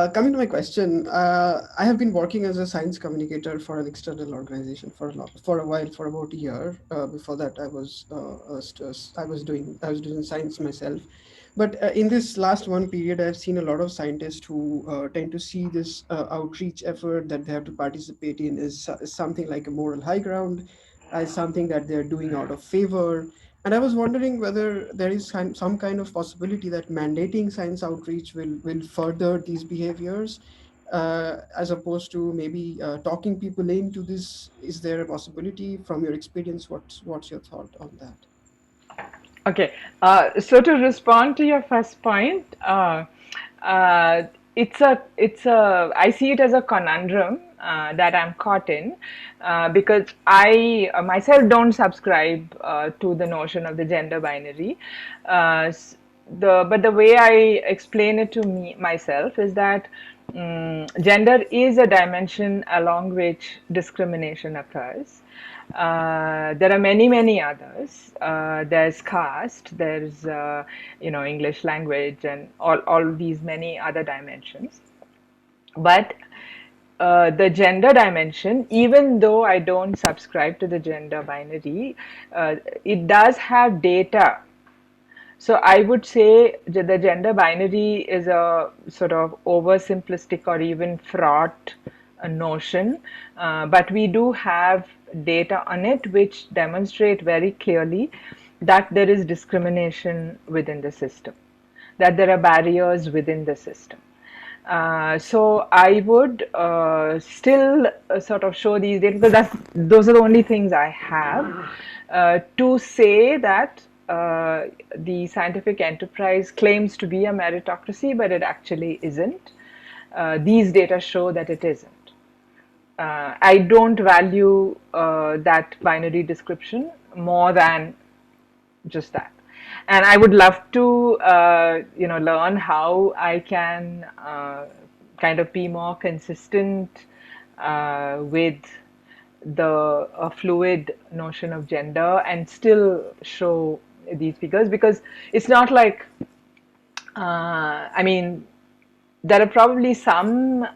Coming to my question, I have been working as a science communicator for an external organization for a while, for about a year. Before that, I was doing science myself. But in this last one period, I've seen a lot of scientists who tend to see this outreach effort that they have to participate in as something like a moral high ground, as something that they're doing out of favor. And I was wondering whether there is some kind of possibility that mandating science outreach will further these behaviors, as opposed to maybe talking people into this. Is there a possibility from your experience? What's your thought on that? Okay, so to respond to your first point, I see it as a conundrum that I'm caught in, because I myself don't subscribe to the notion of the gender binary. But the way I explain it to myself is that gender is a dimension along which discrimination occurs. There are many others. There's caste, there's English language, and all these many other dimensions. But the gender dimension, even though I don't subscribe to the gender binary, it does have data. So I would say the gender binary is a sort of oversimplistic or even fraught notion, but we do have data on it which demonstrate very clearly that there is discrimination within the system, that there are barriers within the system. So I would still sort of show these data, because those are the only things I have to say that the scientific enterprise claims to be a meritocracy, but it actually isn't. These data show that it isn't. I don't value that binary description more than just that. And I would love to, learn how I can kind of be more consistent with the fluid notion of gender and still show these figures, because it's not like, there are probably some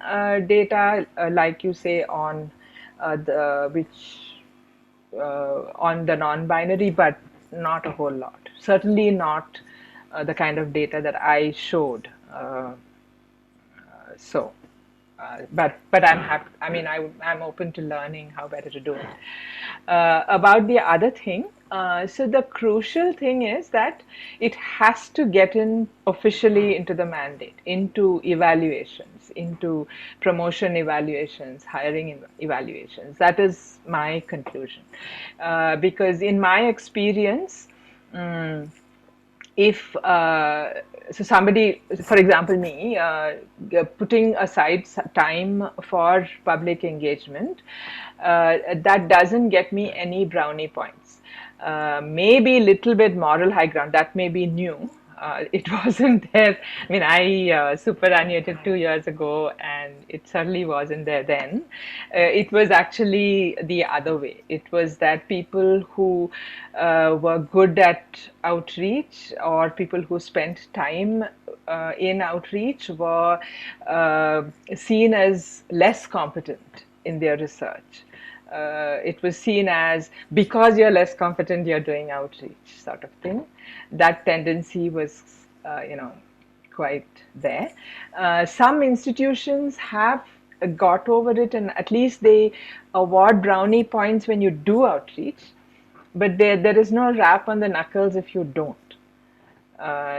data, like you say, on on the non-binary, but not a whole lot. Certainly not the kind of data that I showed. But I'm happy. I'm open to learning how better to do it. About the other thing, so the crucial thing is that it has to get in officially into the mandate, into evaluations, into promotion evaluations, hiring evaluations. That is my conclusion. Because in my experience, if so somebody, for example me, putting aside time for public engagement, that doesn't get me any brownie points. Maybe a little bit moral high ground, that may be new, It wasn't there. I mean, I superannuated 2 years ago, and it certainly wasn't there then. It was actually the other way. It was that people who were good at outreach, or people who spent time in outreach, were seen as less competent in their research. It was seen as, because you're less competent, you're doing outreach, sort of thing. That tendency was, quite there. Some institutions have got over it, and at least they award brownie points when you do outreach, but there is no rap on the knuckles if you don't.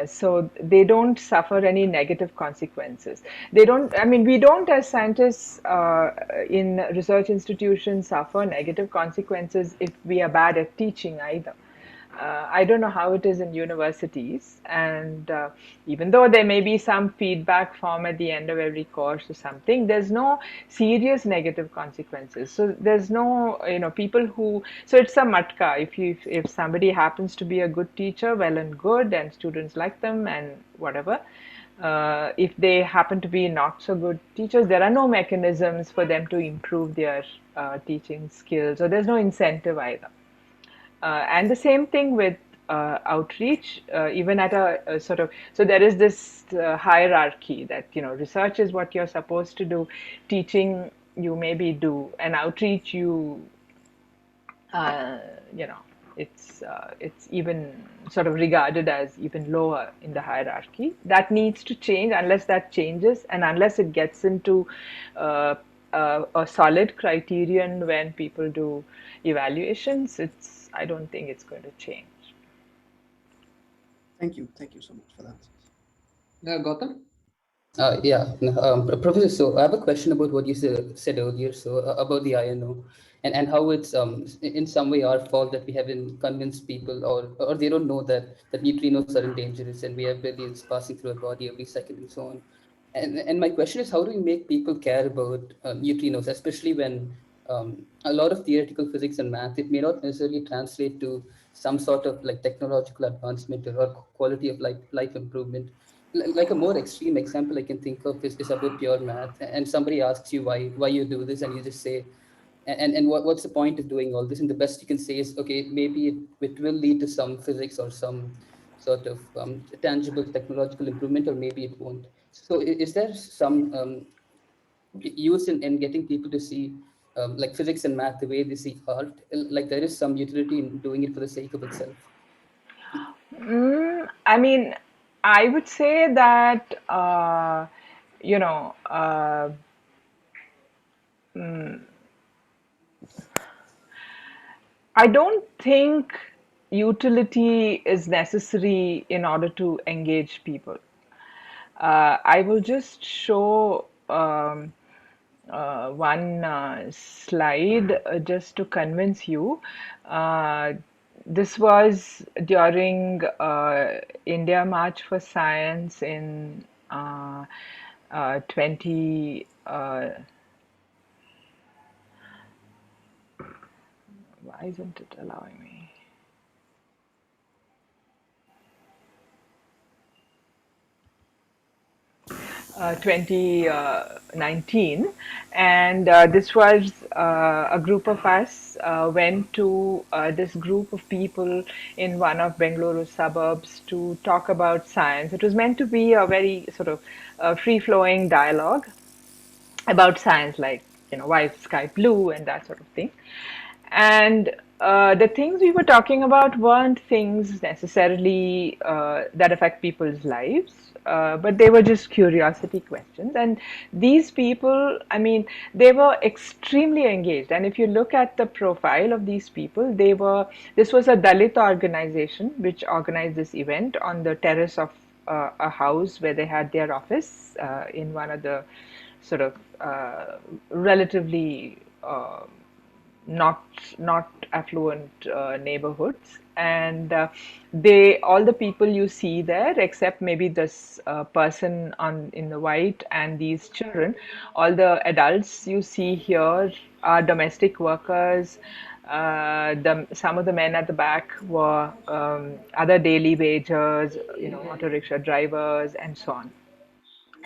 So they don't suffer any negative consequences. They don't, I mean, we don't as scientists in research institutions suffer negative consequences if we are bad at teaching either. I don't know how it is in universities, and even though there may be some feedback form at the end of every course or something, there's no serious negative consequences. So there's no, people who. So it's a matka. If somebody happens to be a good teacher, well and good, and students like them and whatever. If they happen to be not so good teachers, there are no mechanisms for them to improve their teaching skills, or there's no incentive either. And the same thing with outreach, even at a sort of, so there is this hierarchy that, research is what you're supposed to do, teaching you maybe do, and outreach you, it's even sort of regarded as even lower in the hierarchy. That needs to change. Unless that changes, and unless it gets into a solid criterion when people do evaluations, I don't think it's going to change. Thank you so much for that. Gautam? Professor, so I have a question about what you said earlier, so about the INO, and how it's in some way our fault that we haven't convinced people, or they don't know that neutrinos aren't dangerous, and we have billions passing through our body every second and so on. And my question is, how do we make people care about neutrinos, especially when a lot of theoretical physics and math, it may not necessarily translate to some sort of like technological advancement or quality of life improvement. Like a more extreme example I can think of is about pure math, and somebody asks you why you do this, and you just say, and what's the point of doing all this? And the best you can say is, okay, maybe it will lead to some physics or some sort of tangible technological improvement, or maybe it won't. So is there some use in getting people to see like physics and math the way they see art? Like there is some utility in doing it for the sake of itself? I mean, I would say that, you know, I don't think utility is necessary in order to engage people. I will just show one slide just to convince you. This was during India March for Science in 20. Why isn't it allowing me? 2019, and this was a group of us went to this group of people in one of Bengaluru suburbs to talk about science. It was meant to be a very sort of free-flowing dialogue about science, like, why is the sky blue and that sort of thing. And the things we were talking about weren't things necessarily that affect people's lives, but they were just curiosity questions. And these people, I mean, they were extremely engaged. And if you look at the profile of these people, this was a Dalit organization which organized this event on the terrace of a house where they had their office in one of the sort of relatively not affluent neighborhoods, and all the people you see there, except maybe this person in the white and these children, all the adults you see here are domestic workers, Some of the men at the back were other daily wagers, auto rickshaw drivers, and so on.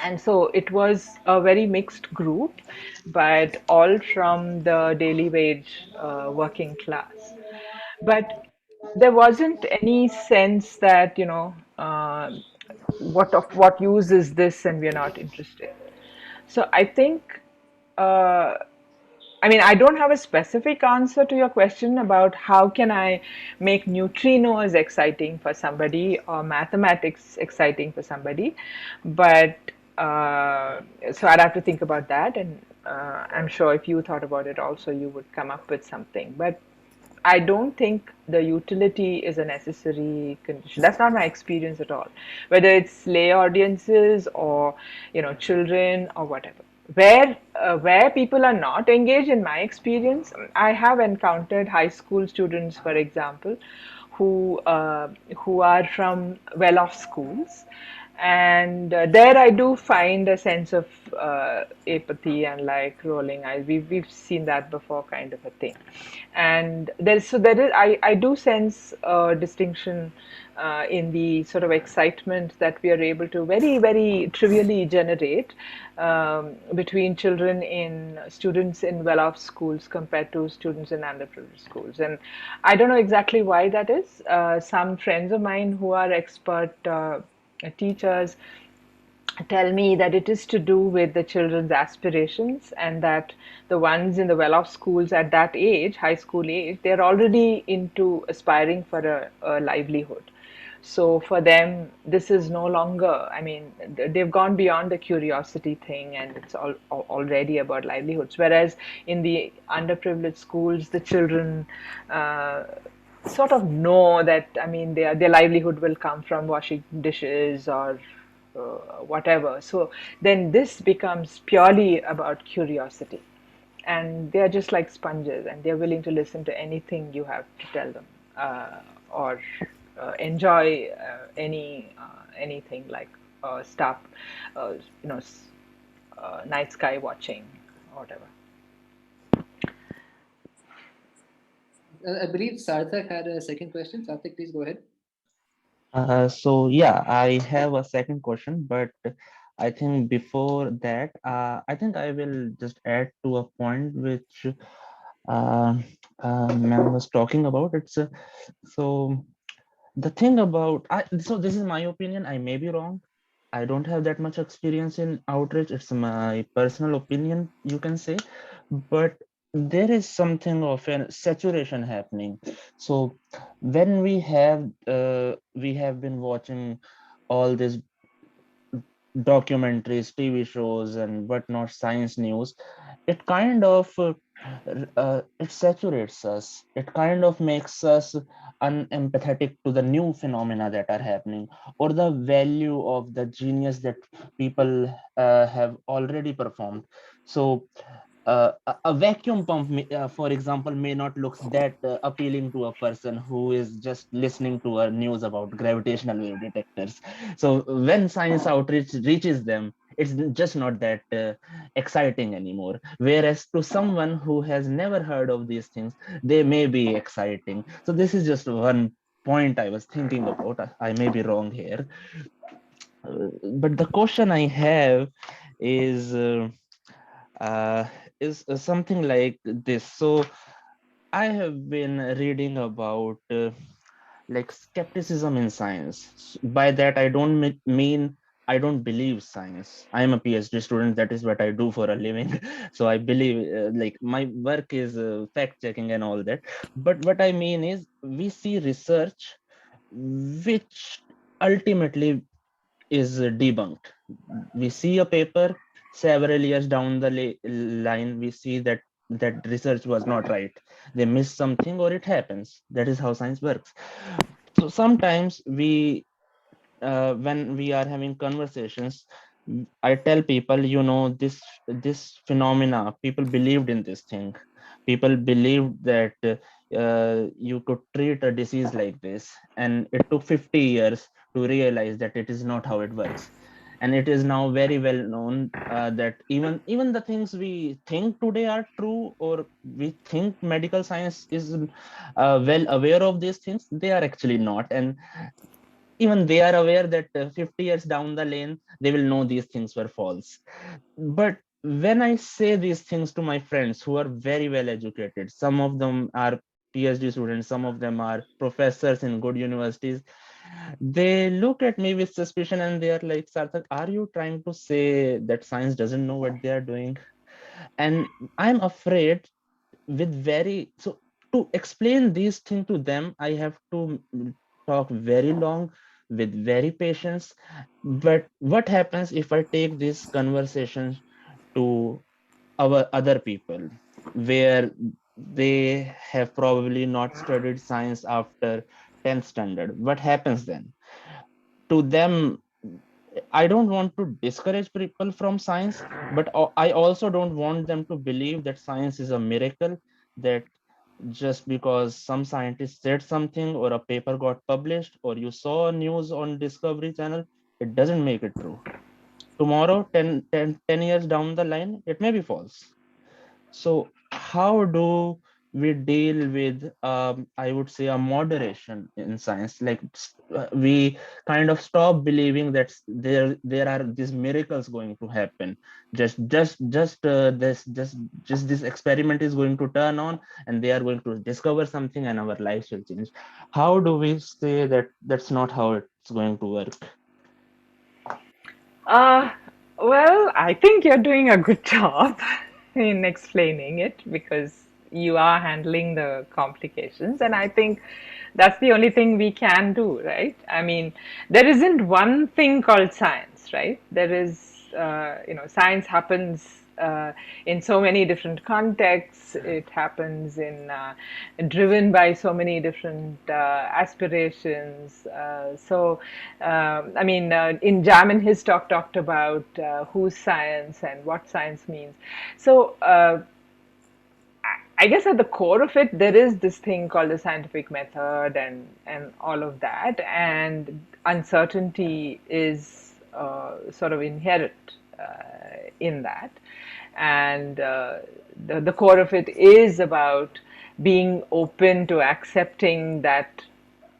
And so it was a very mixed group, but all from the daily wage working class. But there wasn't any sense that, what use is this and we're not interested. So I think, uh, I mean, I don't have a specific answer to your question about how can I make neutrinos exciting for somebody or mathematics exciting for somebody, but so I'd have to think about that, and I'm sure if you thought about it also, you would come up with something. But I don't think the utility is a necessary condition. That's not my experience at all. Whether it's lay audiences or children or whatever. Where people are not engaged, in my experience, I have encountered high school students, for example, who are from well-off schools, and there I do find a sense of apathy and like rolling eyes. We've seen that before, kind of a thing. And there is, I do sense a distinction in the sort of excitement that we are able to very, very trivially generate between students in well-off schools compared to students in underprivileged schools. And I don't know exactly why that is. Some friends of mine who are expert teachers tell me that it is to do with the children's aspirations, and that the ones in the well-off schools at that age, high school age, they're already into aspiring for a livelihood. So for them, this is no longer, I mean, they've gone beyond the curiosity thing, and it's already about livelihoods. Whereas in the underprivileged schools, the children sort of know that, I mean, their livelihood will come from washing dishes or whatever. So then this becomes purely about curiosity, and they're just like sponges, and they're willing to listen to anything you have to tell them, or enjoy anything like stop, night sky watching or whatever. I believe Sarthak had a second question. Sarthak, please go ahead. So yeah, I have a second question, but I think before that, I think I will just add to a point which ma'am was talking about. It's so the thing about so this is my opinion. I may be wrong. I don't have that much experience in outreach. It's my personal opinion, you can say, but there is something of a saturation happening. So when we have been watching all these documentaries, TV shows, and whatnot, science news, it kind of it saturates us. It kind of makes us unempathetic to the new phenomena that are happening, or the value of the genius that people have already performed. So a vacuum pump, for example, may not look that appealing to a person who is just listening to a news about gravitational wave detectors. So when science outreach reaches them, it's just not that exciting anymore. Whereas to someone who has never heard of these things, they may be exciting. So this is just one point I was thinking about. I may be wrong here. But the question I have is uh, something like this. So I have been reading about like skepticism in science. By that, I don't mean I don't believe science. I am a PhD student. That is what I do for a living. So I believe, like, my work is fact checking and all that. But what I mean is, we see research which ultimately is debunked. We see a paper several years down the line, we see that that research was not right. They missed something, or it happens. That is how science works. So sometimes when we are having conversations, I tell people, this phenomena, people believed in this thing. People believed that you could treat a disease like this, and it took 50 years to realize that it is not how it works. and it is now very well known that even the things we think today are true, or we think medical science is well aware of these things, they are actually not. And even they are aware that 50 years down the lane, they will know these things were false. But when I say these things to my friends who are very well educated, some of them are PhD students, some of them are professors in good universities, they look at me with suspicion and they are like, Sarthak, are you trying to say that science doesn't know what they are doing? And I'm afraid with very, so to explain these things to them, I have to talk very long with very patience. But what happens if I take this conversation to our other people, where they have probably not studied science after 10th standard? What happens then to them? I don't want to discourage people from science, but I also don't want them to believe that science is a miracle, that just because some scientist said something or a paper got published or you saw news on Discovery Channel, it doesn't make it true. Tomorrow, 10 years down the line, it may be false. So how do we deal with, I would say, a moderation in science? Like we kind of stop believing that there are these miracles going to happen. Just this experiment is going to turn on, and they are going to discover something, and our lives will change. How do we say that that's not how it's going to work? Uh, well, I think you're doing a good job in explaining it, because you are handling the complications, and I think that's the only thing we can do, right? I mean, there isn't one thing called science, right? There is, science happens in so many different contexts. It happens driven by so many different aspirations. In Jamin, his talk talked about who's science and what science means. So I guess at the core of it, there is this thing called the scientific method and all of that, and uncertainty is sort of inherent in that. And the core of it is about being open to accepting that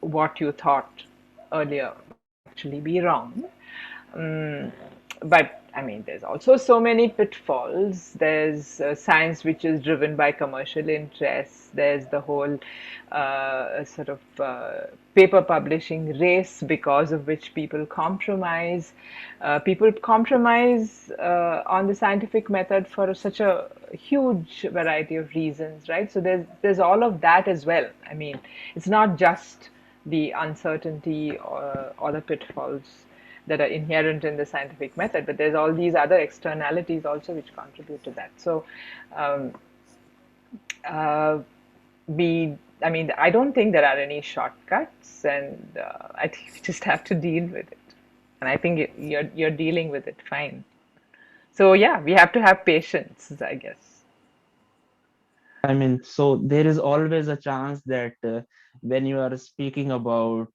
what you thought earlier might actually be wrong. But I mean, there's also so many pitfalls. There's science which is driven by commercial interests. There's the whole paper publishing race, because of which people compromise. People compromise on the scientific method for such a huge variety of reasons, right? So there's all of that as well. I mean, it's not just the uncertainty or the pitfalls that are inherent in the scientific method, but there's all these other externalities also which contribute to that. So I don't think there are any shortcuts, and I think we just have to deal with it. And I think you're dealing with it fine. So yeah, we have to have patience, I guess. I mean, so there is always a chance that when you are speaking about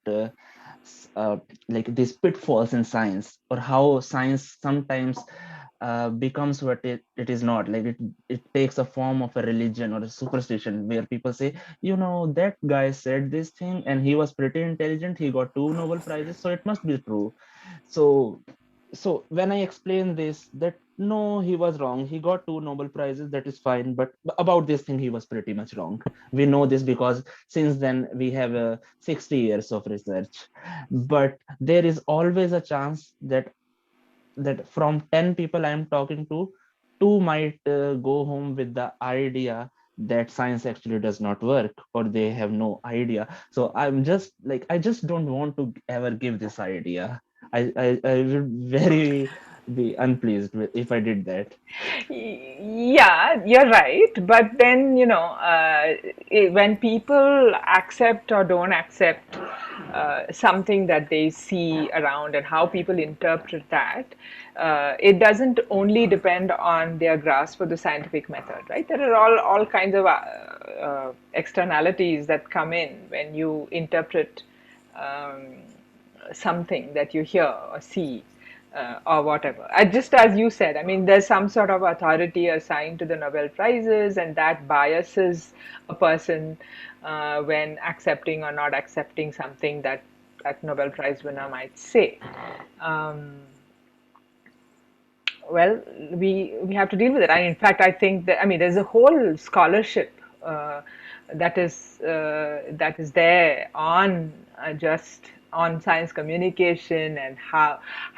like these pitfalls in science, or how science sometimes becomes what it is not, like it takes a form of a religion or a superstition, where people say, that guy said this thing and he was pretty intelligent, he got 2 Nobel Prizes, so it must be true. So when I explain this, that no, he was wrong, he got 2 Nobel Prizes, that is fine, but about this thing he was pretty much wrong. We know this because since then we have 60 years of research. But there is always a chance that from 10 people I am talking to, 2 might go home with the idea that science actually does not work, or they have no idea. So I'm just like, I just don't want to ever give this idea. I would very be unpleased with if I did that. Yeah, you're right. But then, when people accept or don't accept something that they see around and how people interpret that, it doesn't only depend on their grasp of the scientific method, right? There are all kinds of externalities that come in when you interpret something that you hear or see or whatever. Just as you said, I mean, there's some sort of authority assigned to the Nobel Prizes, and that biases a person when accepting or not accepting something that that Nobel Prize winner might say. Well, we have to deal with it. In fact, I think that, I mean, there's a whole scholarship that is there on just on science communication and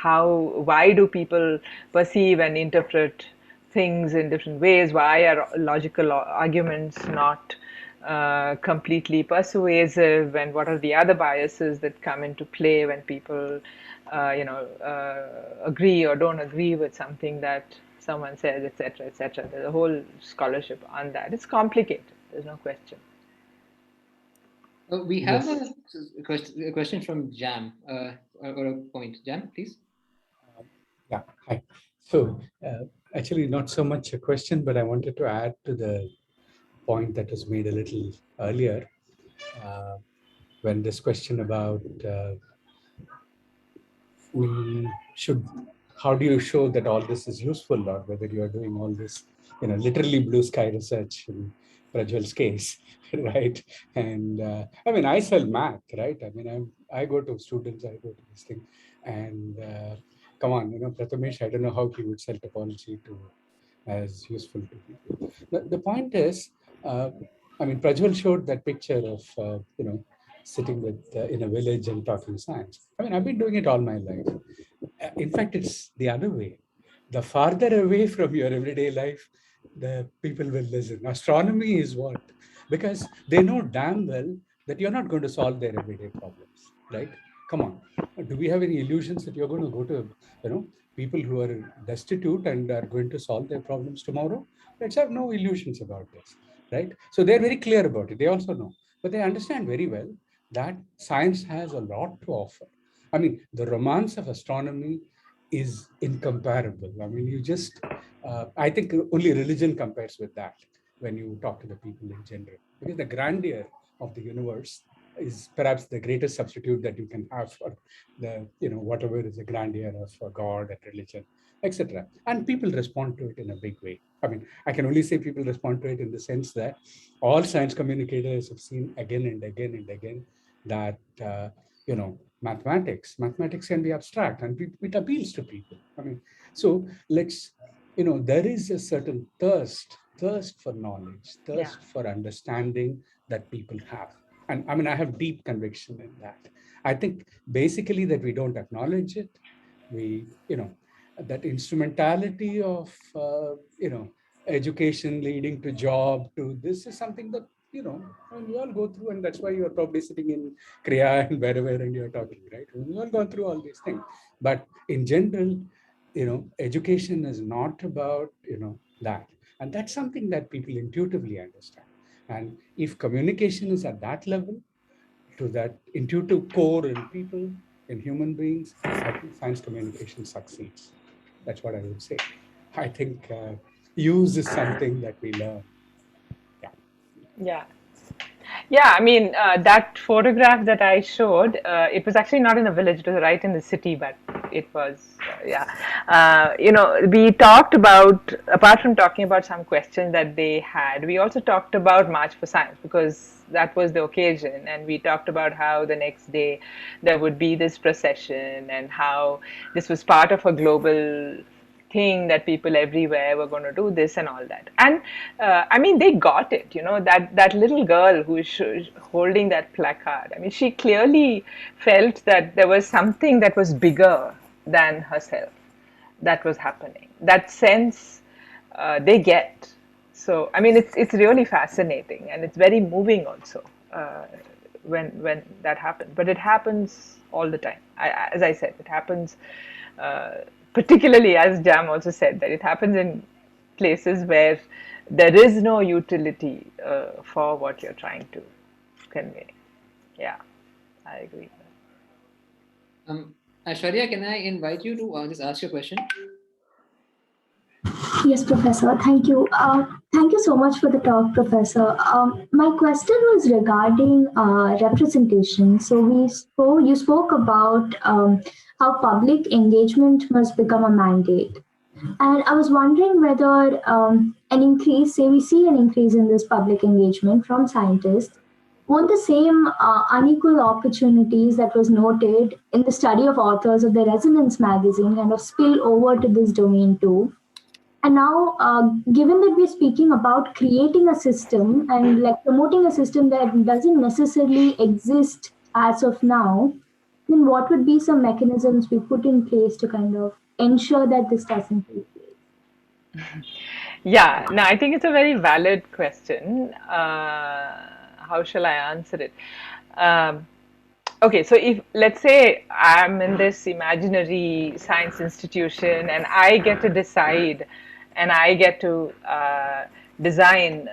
why do people perceive and interpret things in different ways? Why are logical arguments not completely persuasive, and what are the other biases that come into play when people agree or don't agree with something that someone says, etc., etc. There's a whole scholarship on that. It's complicated. There's no question. We have Yes. a question from Jam, or a point. Jam, please. Yeah, hi. So actually not so much a question, but I wanted to add to the point that was made a little earlier when this question about how do you show that all this is useful, or whether you are doing all this, literally blue sky research in Prajval's case, right? And I mean, I sell math, right? I mean, I go to students, I go to this thing, and come on, Prathamesh, I don't know how he would sell topology as useful to people. The point is, I mean, Prajval showed that picture of, sitting in a village and talking science. I mean, I've been doing it all my life. In fact, it's the other way. The farther away from your everyday life, the people will listen. Astronomy is what? Because they know damn well that you're not going to solve their everyday problems, right? Come on. Do we have any illusions that you're going to go to, people who are destitute and are going to solve their problems tomorrow? Let's have no illusions about this, right? So they're very clear about it. They also know, but they understand very well that science has a lot to offer. I mean, the romance of astronomy is incomparable. I mean, I think only religion compares with that when you talk to the people in general, because the grandeur of the universe is perhaps the greatest substitute that you can have for whatever is the grandeur of God and religion, etc. And people respond to it in a big way. I mean, I can only say people respond to it in the sense that all science communicators have seen again and again and again that mathematics can be abstract, and it appeals to people. I mean, so there is a certain thirst for knowledge, thirst for understanding that people have. And I mean, I have deep conviction in that. I think basically that we don't acknowledge it. That instrumentality of, education leading to job, to this is something that, and we all go through, and that's why you're probably sitting in Kriya and wherever and you're talking, right? We all gone through all these things. But in general, education is not about, that. And that's something that people intuitively understand. And if communication is at that level, to that intuitive core in people, in human beings, I think science communication succeeds. That's what I would say. I think use is something that we learn. Yeah, I mean, that photograph that I showed, it was actually not in a village, it was right in the city, but it was, we talked about, apart from talking about some questions that they had, we also talked about March for Science, because that was the occasion. And we talked about how the next day there would be this procession, and how this was part of a global thing, that people everywhere were going to do this and all that. And I mean, they got it, that little girl who is holding that placard. I mean, she clearly felt that there was something that was bigger than herself that was happening. That sense they get. So I mean, it's really fascinating, and it's very moving also when that happens. But it happens all the time. As I said, it happens particularly, as Jam also said, that it happens in places where there is no utility for what you're trying to convey. Yeah, I agree. Aishwarya, can I invite you to just ask your question? Yes, Professor. Thank you. Thank you so much for the talk, Professor. My question was regarding representation. So you spoke about how public engagement must become a mandate. And I was wondering whether an increase, say we see an increase in this public engagement from scientists, won't the same unequal opportunities that was noted in the study of authors of the Resonance magazine kind of spill over to this domain too? And now, given that we're speaking about creating a system and like promoting a system that doesn't necessarily exist as of now, then what would be some mechanisms we put in place to kind of ensure that this doesn't take place? Yeah, no, I think it's a very valid question. How shall I answer it? Um, okay, so if let's say I'm in this imaginary science institution and I get to decide and I get to design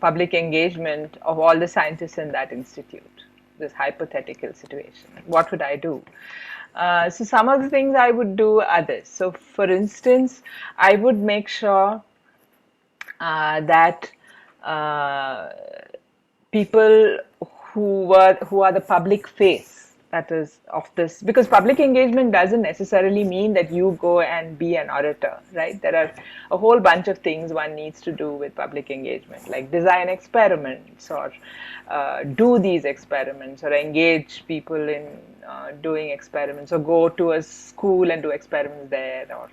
public engagement of all the scientists in that institute, this hypothetical situation, what would I do? So some of the things I would do are this. So for instance, I would make sure that people who are the public face, that is, of this, because public engagement doesn't necessarily mean that you go and be an orator, right? There are a whole bunch of things one needs to do with public engagement, like design experiments or do these experiments or engage people in doing experiments or go to a school and do experiments there or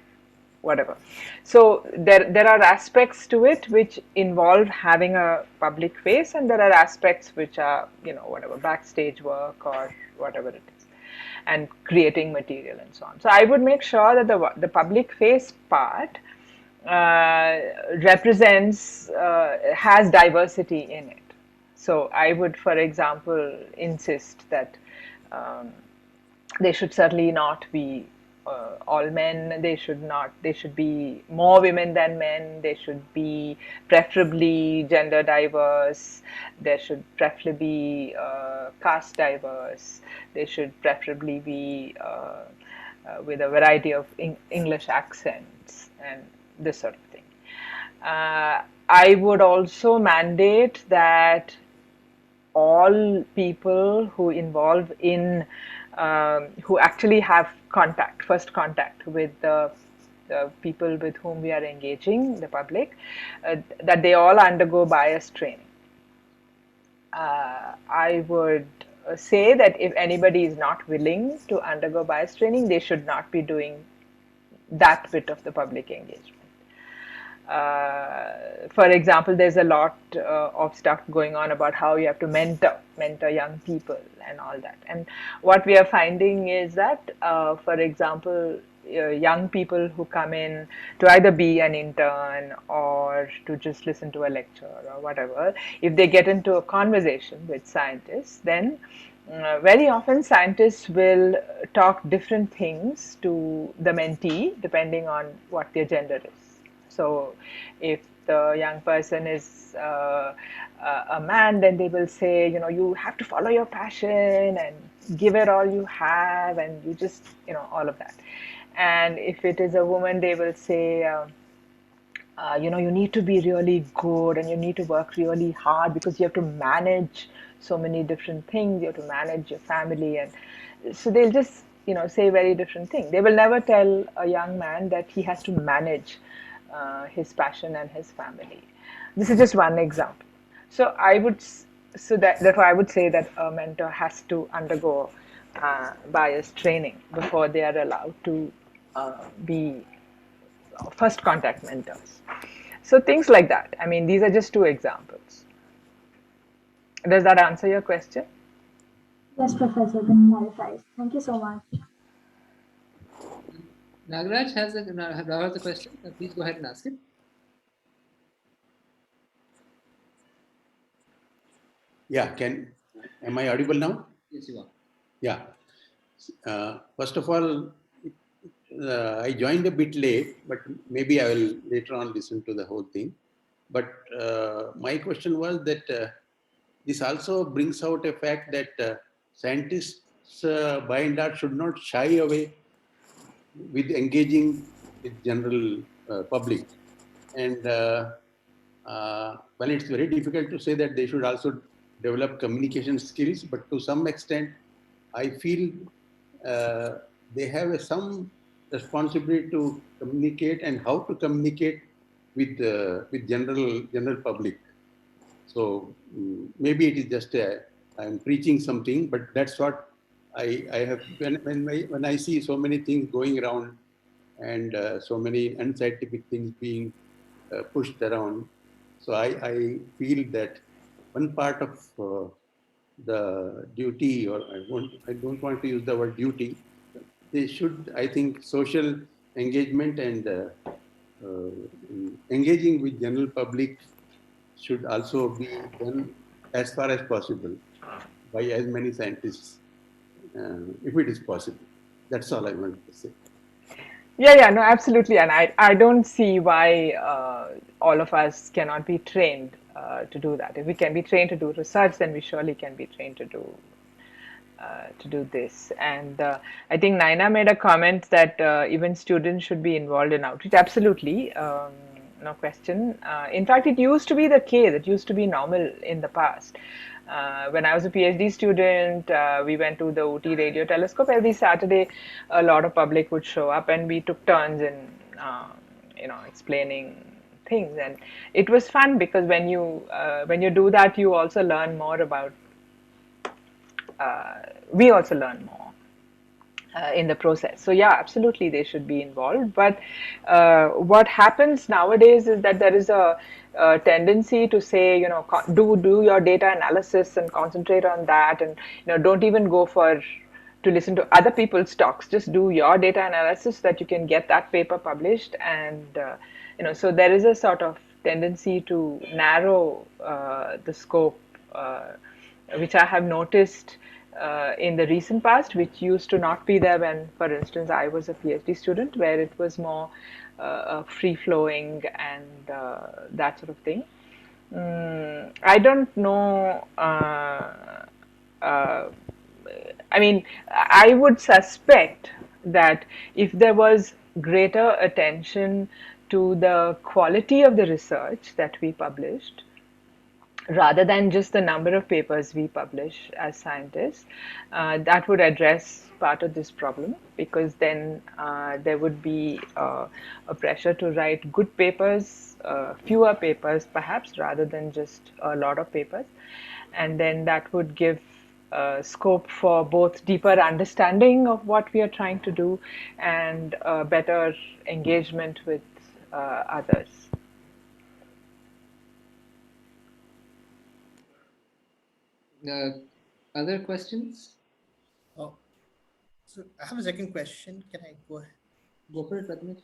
whatever. So there are aspects to it which involve having a public face, and there are aspects which are, you know, whatever, backstage work or whatever it is, and creating material and so on. So I would make sure that the public face part represents has diversity in it. So I would, for example, insist that they should certainly not be all men. They should be more women than men. They should be preferably gender diverse. They should preferably be caste diverse. They should preferably be with a variety of English accents and this sort of thing. I would also mandate that all people who involve in who actually have first contact with the people with whom we are engaging, the public, that they all undergo bias training. I would say that if anybody is not willing to undergo bias training, they should not be doing that bit of the public engagement. For example, there's a lot of stuff going on about how you have to mentor young people and all that. And what we are finding is that, for example, young people who come in to either be an intern or to just listen to a lecture or whatever, if they get into a conversation with scientists, then very often scientists will talk different things to the mentee depending on what their gender is. So if the young person is a man, then they will say, you know, you have to follow your passion and give it all you have, and you just, you know, all of that. And if it is a woman, they will say, you know, you need to be really good and you need to work really hard because you have to manage so many different things. You have to manage your family. And so they'll just, you know, say very different things. They will never tell a young man that he has to manage his passion and his family. This is just one example. So therefore I would say that a mentor has to undergo bias training before they are allowed to be first contact mentors. So things like that. I mean, these are just two examples. Does that answer your question? Yes, Professor, that clarifies. Thank you so much. Nagaraj has a question. Please go ahead and ask it. Yeah, am I audible now? Yes, you are. Yeah. First of all, I joined a bit late, but maybe I will later on listen to the whole thing. But my question was that this also brings out a fact that scientists, by and large, should not shy away with engaging with general public. And well, it's very difficult to say that they should also develop communication skills, but to some extent, I feel they have some responsibility to communicate and how to communicate with general public. So maybe it is just I'm preaching something, but that's what I have when I see so many things going around and so many unscientific things being pushed around. So I feel that one part of the duty, or I don't want to use the word duty. They should, I think, social engagement and engaging with general public should also be done as far as possible by as many scientists, if it is possible. That's all I wanted to say. Yeah, no, absolutely. And I don't see why all of us cannot be trained to do that. If we can be trained to do research, then we surely can be trained to do this. And I think Naina made a comment that even students should be involved in outreach. Absolutely, no question. In fact, it used to be the case. It used to be normal in the past. When I was a PhD student, we went to the Ooty radio telescope. Every Saturday, a lot of public would show up, and we took turns in, explaining things. And it was fun because when you do that, you also learn more about. We also learn more in the process. So yeah, absolutely, they should be involved. But what happens nowadays is that there is a tendency to say, do your data analysis and concentrate on that, and don't even go to listen to other people's talks. Just do your data analysis so that you can get that paper published. And so there is a sort of tendency to narrow the scope, which I have noticed in the recent past, which used to not be there when, for instance, I was a PhD student, where it was more free-flowing and that sort of thing. I don't know. I mean, I would suspect that if there was greater attention to the quality of the research that we published, rather than just the number of papers we publish as scientists, that would address part of this problem, because then there would be a pressure to write good papers, fewer papers perhaps, rather than just a lot of papers. And then that would give scope for both deeper understanding of what we are trying to do and better engagement with others. Other questions? Oh, so I have a second question. Can I go ahead? Go for it, Ratnesh.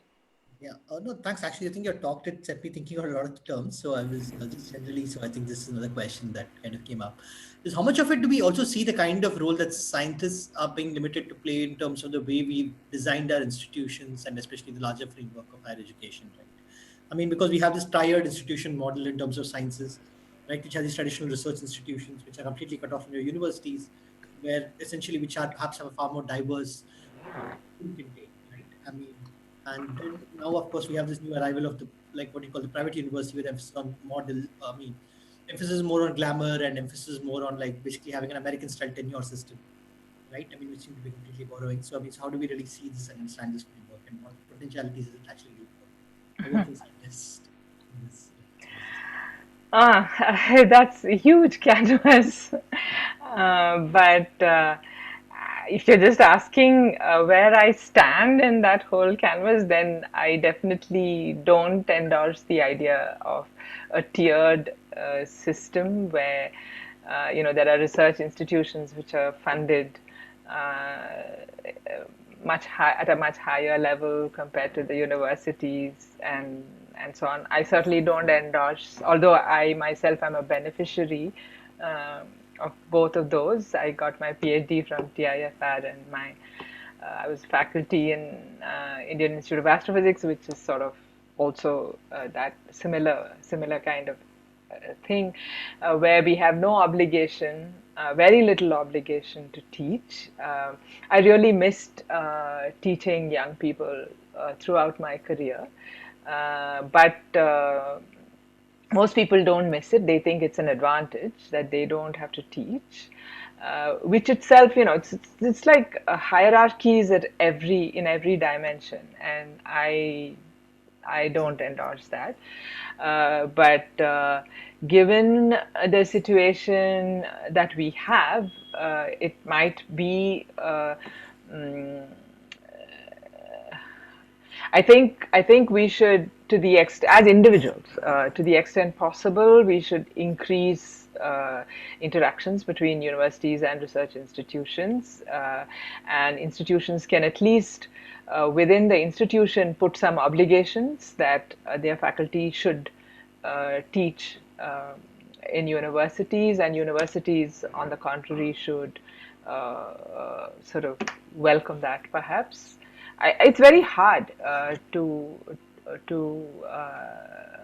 Yeah. No, thanks. Actually, I think your talk did set me thinking about a lot of terms. So I was just generally. So I think this is another question that kind of came up. Is how much of it do we also see the kind of role that scientists are being limited to play in terms of the way we designed our institutions and especially the larger framework of higher education, right? I mean, because we have this tiered institution model in terms of sciences, right, which has these traditional research institutions which are completely cut off from your universities, where essentially which are perhaps have a far more diverse intake, right? I mean, and then now of course we have this new arrival of the what you call the private university with emphasis on model. I mean, emphasis more on glamour and emphasis more on basically having an American style tenure system, right? I mean, which seems to be completely borrowing. So I mean, so how do we really see this and understand this framework, and what potentialities is it actually for working scientists in this? That's a huge canvas. But if you're just asking where I stand in that whole canvas, then I definitely don't endorse the idea of a tiered system where there are research institutions which are funded at a much higher level compared to the universities and so on. I certainly don't endorse, although I myself am a beneficiary of both of those. I got my PhD from TIFR, and I was faculty in Indian Institute of Astrophysics, which is sort of also that similar kind of thing, where we have no obligation, very little obligation to teach. I really missed teaching young people throughout my career. but most people don't miss it. They think it's an advantage that they don't have to teach, which itself, it's like hierarchies in every dimension, and I don't endorse that. But given the situation that we have, it might be. I think we should, to the as individuals, to the extent possible, we should increase interactions between universities and research institutions, and institutions can at least within the institution put some obligations that their faculty should teach in universities, and universities, on the contrary, should sort of welcome that, perhaps. It's very hard to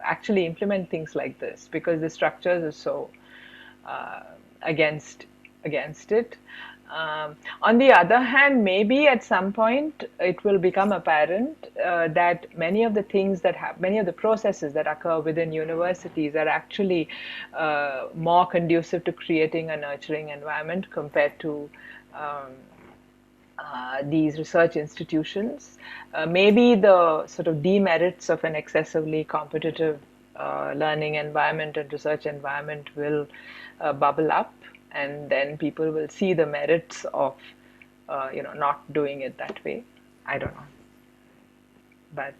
actually implement things like this because the structures are so against it. On the other hand, maybe at some point it will become apparent that many of the things many of the processes that occur within universities are actually more conducive to creating a nurturing environment compared to these research institutions. Maybe the sort of demerits of an excessively competitive learning environment and research environment will bubble up, and then people will see the merits of not doing it that way. I don't know, but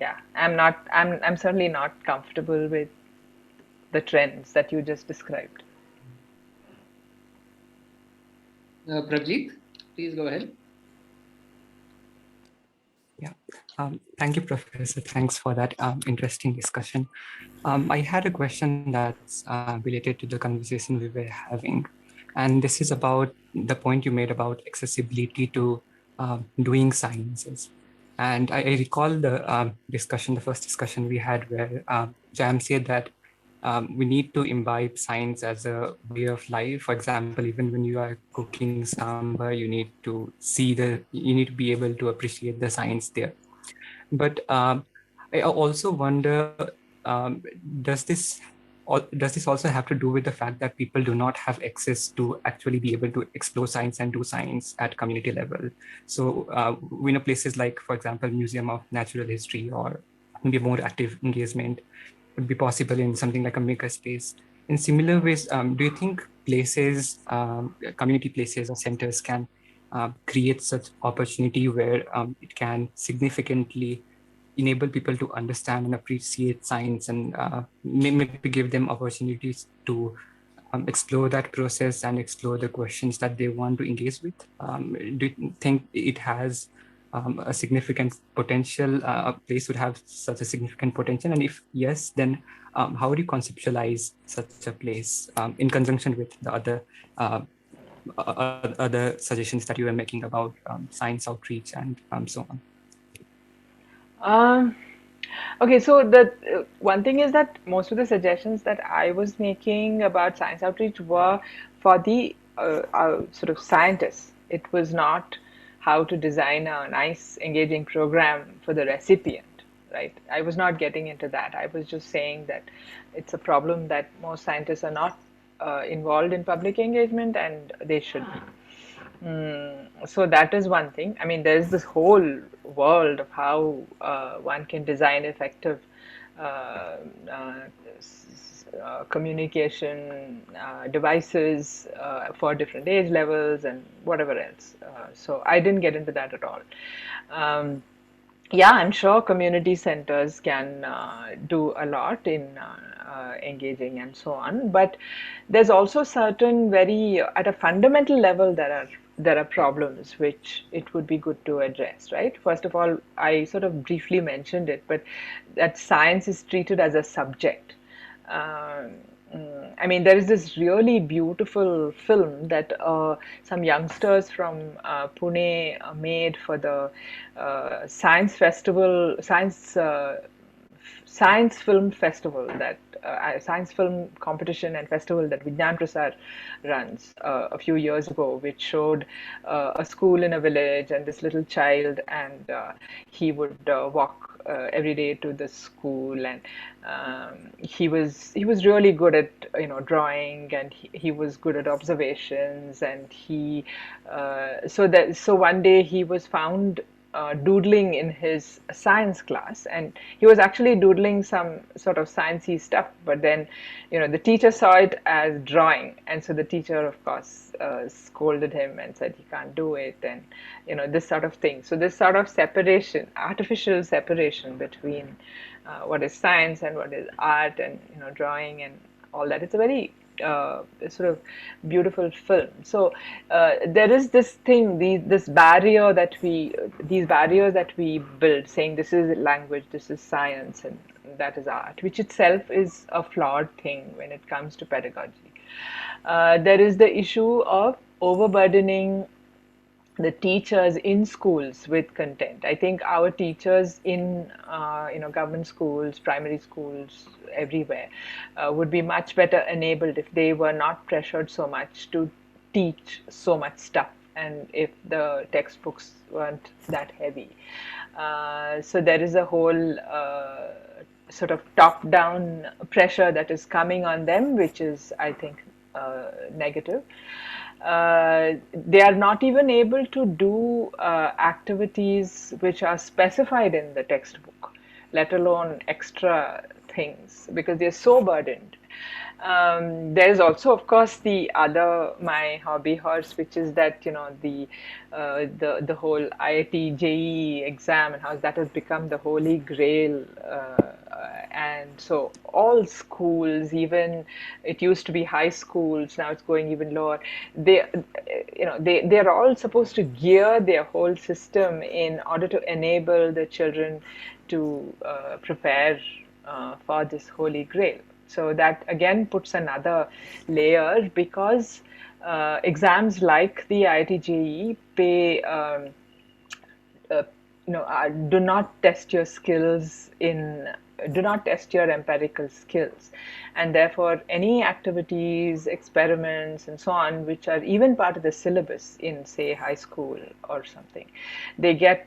yeah, I'm certainly not comfortable with the trends that you just described. Prajit, please go ahead. Yeah, thank you, Professor. Thanks for that interesting discussion. I had a question that's related to the conversation we were having. And this is about the point you made about accessibility to doing sciences. And I recall the discussion, the first discussion we had where Jam said that we need to imbibe science as a way of life. For example, even when you are cooking sambar, you need to be able to appreciate the science there. But I also wonder, does this also have to do with the fact that people do not have access to actually be able to explore science and do science at community level? So we know places like, for example, Museum of Natural History, or maybe more active engagement would be possible in something like a makerspace. In similar ways, do you think places, community places or centers can create such opportunity where it can significantly enable people to understand and appreciate science, and maybe give them opportunities to explore that process and explore the questions that they want to engage with? Do you think it has a significant potential? A place would have such a significant potential, and if yes, then how would you conceptualize such a place in conjunction with the other suggestions that you were making about science outreach and so on? Okay, so the one thing is that most of the suggestions that I was making about science outreach were for the sort of scientists. It was not how to design a nice, engaging program for the recipient, right? I was not getting into that. I was just saying that it's a problem that most scientists are not involved in public engagement, and they should be. So that is one thing. I mean, there's this whole world of how one can design effective communication devices for different age levels and whatever else. So I didn't get into that at all. Yeah, I'm sure community centers can do a lot in engaging and so on, but there's also certain at a fundamental level there are problems which it would be good to address, right? First of all, I sort of briefly mentioned it, but that science is treated as a subject. I mean, there is this really beautiful film that some youngsters from Pune made for the science film festival, that science film competition and festival that Vigyan Prasad runs a few years ago, which showed a school in a village and this little child, and he would walk every day to the school, and he was really good at drawing, and he was good at observations, and so one day he was found doodling in his science class, and he was actually doodling some sort of sciencey stuff, but then the teacher saw it as drawing, and so the teacher, of course, scolded him and said he can't do it, and this sort of thing. So this sort of separation, artificial separation between what is science and what is art, and drawing and all that, it's a very sort of beautiful film. So there is this thing, these barriers that we build, saying this is language, this is science, and that is art, which itself is a flawed thing when it comes to pedagogy. There is the issue of overburdening the teachers in schools with content. I think our teachers in government schools, primary schools, everywhere would be much better enabled if they were not pressured so much to teach so much stuff, and if the textbooks weren't that heavy. So there is a whole sort of top-down pressure that is coming on them, which is, I think, negative. They are not even able to do activities which are specified in the textbook, let alone extra things, because they're so burdened. There's also, of course, my hobby horse, which is that the whole IIT JEE exam, and how that has become the holy grail. And so all schools, even it used to be high schools, now it's going even lower. They're all supposed to gear their whole system in order to enable the children to prepare for this holy grail. So that again puts another layer, because exams like the IIT JEE do not test your skills do not test your empirical skills, and therefore any activities, experiments, and so on, which are even part of the syllabus in, say, high school or something, they get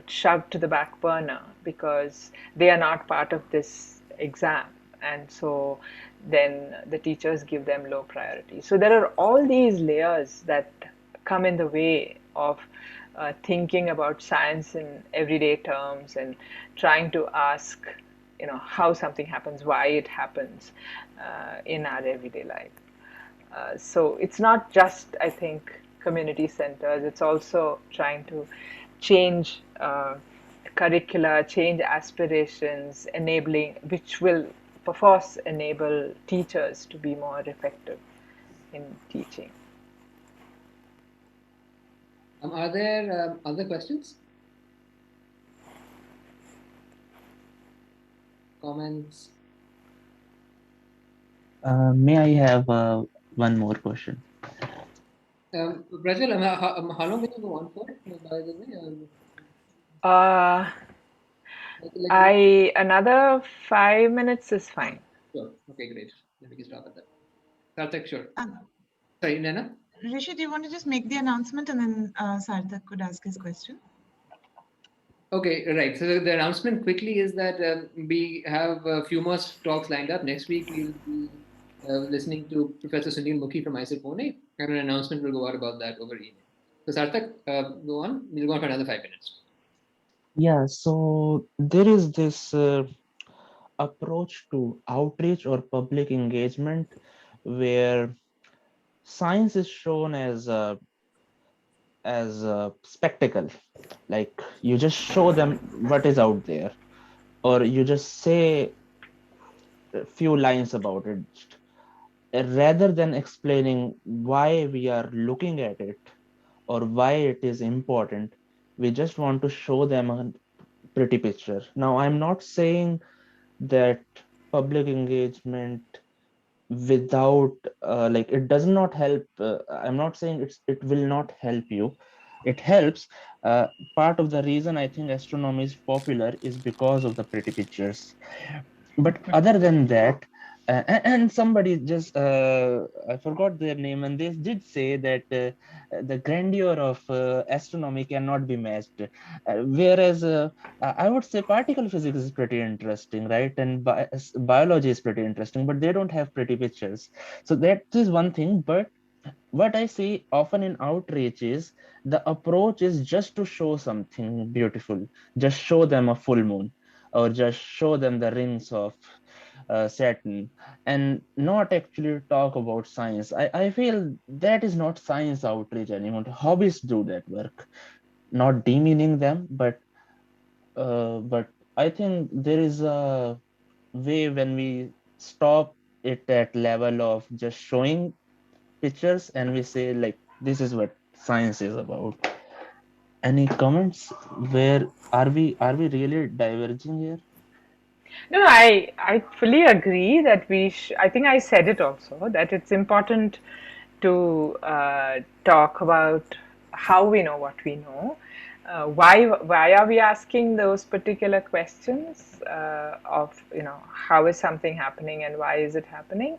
shoved to the back burner because they are not part of this exam, and so then the teachers give them low priority. So there are all these layers that come in the way of thinking about science in everyday terms, and trying to ask how something happens, why it happens in our everyday life. So it's not just, I think, community centers, it's also trying to change curricula, change aspirations, which will perforce enable teachers to be more effective in teaching. Are there other questions? Comments? May I have one more question? Prajval, how long can you go on for, by the way? Another 5 minutes is fine. Sure. Okay, great. Then we can stop at that. Sarthak, sure. Sorry, Nana? Rishi, do you want to just make the announcement, and then Sarthak could ask his question? Okay, right. So the announcement quickly is that we have a few more talks lined up. Next week, we'll be listening to Professor Sunil Mukhi from IISER Pune, and an announcement will go out about that over email. So Sarthak, go on. We'll go on for another 5 minutes. Yeah, so there is this approach to outreach or public engagement where science is shown as a spectacle. Like you just show them what is out there, or you just say a few lines about it, rather than explaining why we are looking at it or why it is important. We just want to show them a pretty picture. Now, I'm not saying that public engagement without like it does not help. I'm not saying it will not help you. It helps. Part of the reason I think astronomy is popular is because of the pretty pictures. But other than that, and somebody just I forgot their name, and they did say that the grandeur of astronomy cannot be matched, whereas I would say particle physics is pretty interesting, right? And biology is pretty interesting, but they don't have pretty pictures. So that is one thing. But what I see often in outreach is the approach is just to show something beautiful, just show them a full moon, or just show them the rings of Saturn, and not actually talk about science. I feel that is not science outreach anymore. Hobbies do that work, not demeaning them, but I think there is a way when we stop it at level of just showing pictures and we say like this is what science is about. Any comments? Where are we really diverging here? No, I fully agree that I think I said it also, that it's important to talk about how we know what we know. Why are we asking those particular questions of, how is something happening and why is it happening,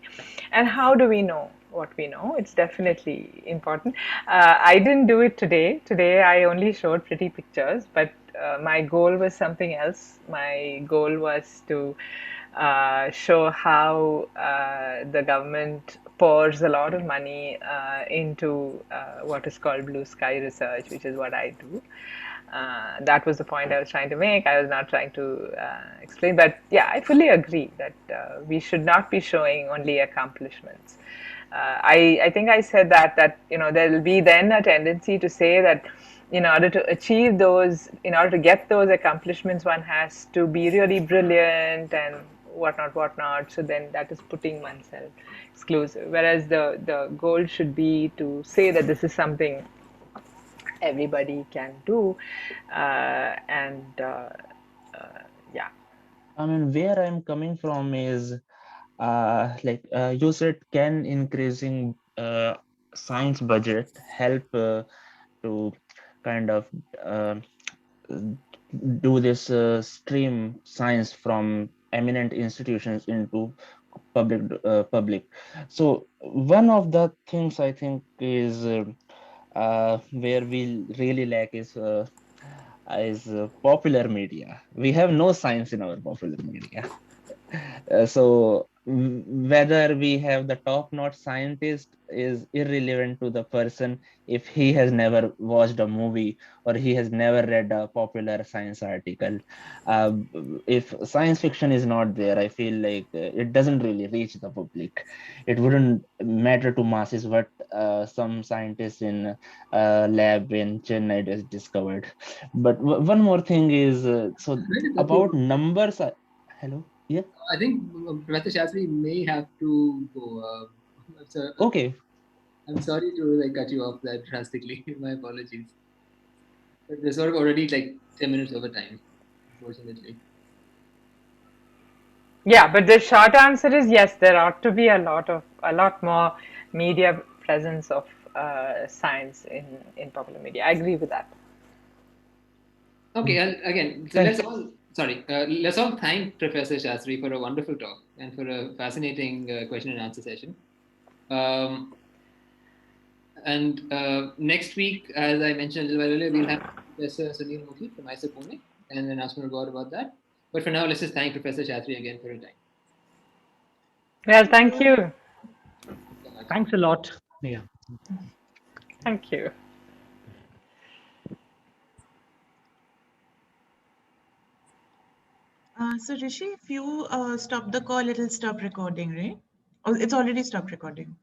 and how do we know what we know? It's definitely important. I didn't do it today. Today I only showed pretty pictures, but my goal was something else. My goal was to show how the government pours a lot of money into what is called blue sky research, which is what I do. That was the point I was trying to make. I was not trying to explain, but yeah, I fully agree that we should not be showing only accomplishments. I think I said that there will be then a tendency to say that in order to achieve those, in order to get those accomplishments, one has to be really brilliant and whatnot. So then that is putting oneself exclusive. Whereas the goal should be to say that this is something everybody can do, and yeah. I mean, where I'm coming from is you said, can increasing science budget help to kind of uh, do this stream science from eminent institutions into public. So one of the things I think is where we really lack is popular media. We have no science in our popular media. So whether we have the top-notch scientist is irrelevant to the person if he has never watched a movie or he has never read a popular science article. If science fiction is not there, I feel like it doesn't really reach the public. It wouldn't matter to masses what some scientists in a lab in Chennai just discovered. But one more thing is, so about numbers. Hello? Yeah. I think Professor Shastri may have to go. Okay. I'm sorry to cut you off that drastically. My apologies. But we're sort of already 10 minutes over time, unfortunately. Yeah, but the short answer is yes. There ought to be a lot more media presence of science in popular media. I agree with that. Okay, again, so let's all thank Professor Shastri for a wonderful talk and for a fascinating question and answer session. And next week, as I mentioned a little while earlier, we'll have Professor Sunil Mukhi from IISER Pune, and an announcement will go about that. But for now, let's just thank Professor Shastri again for your time. Well, thank you. Thanks a lot. Yeah. Thank you. So Rishi, if you stop the call, it'll stop recording, right? Oh, it's already stopped recording.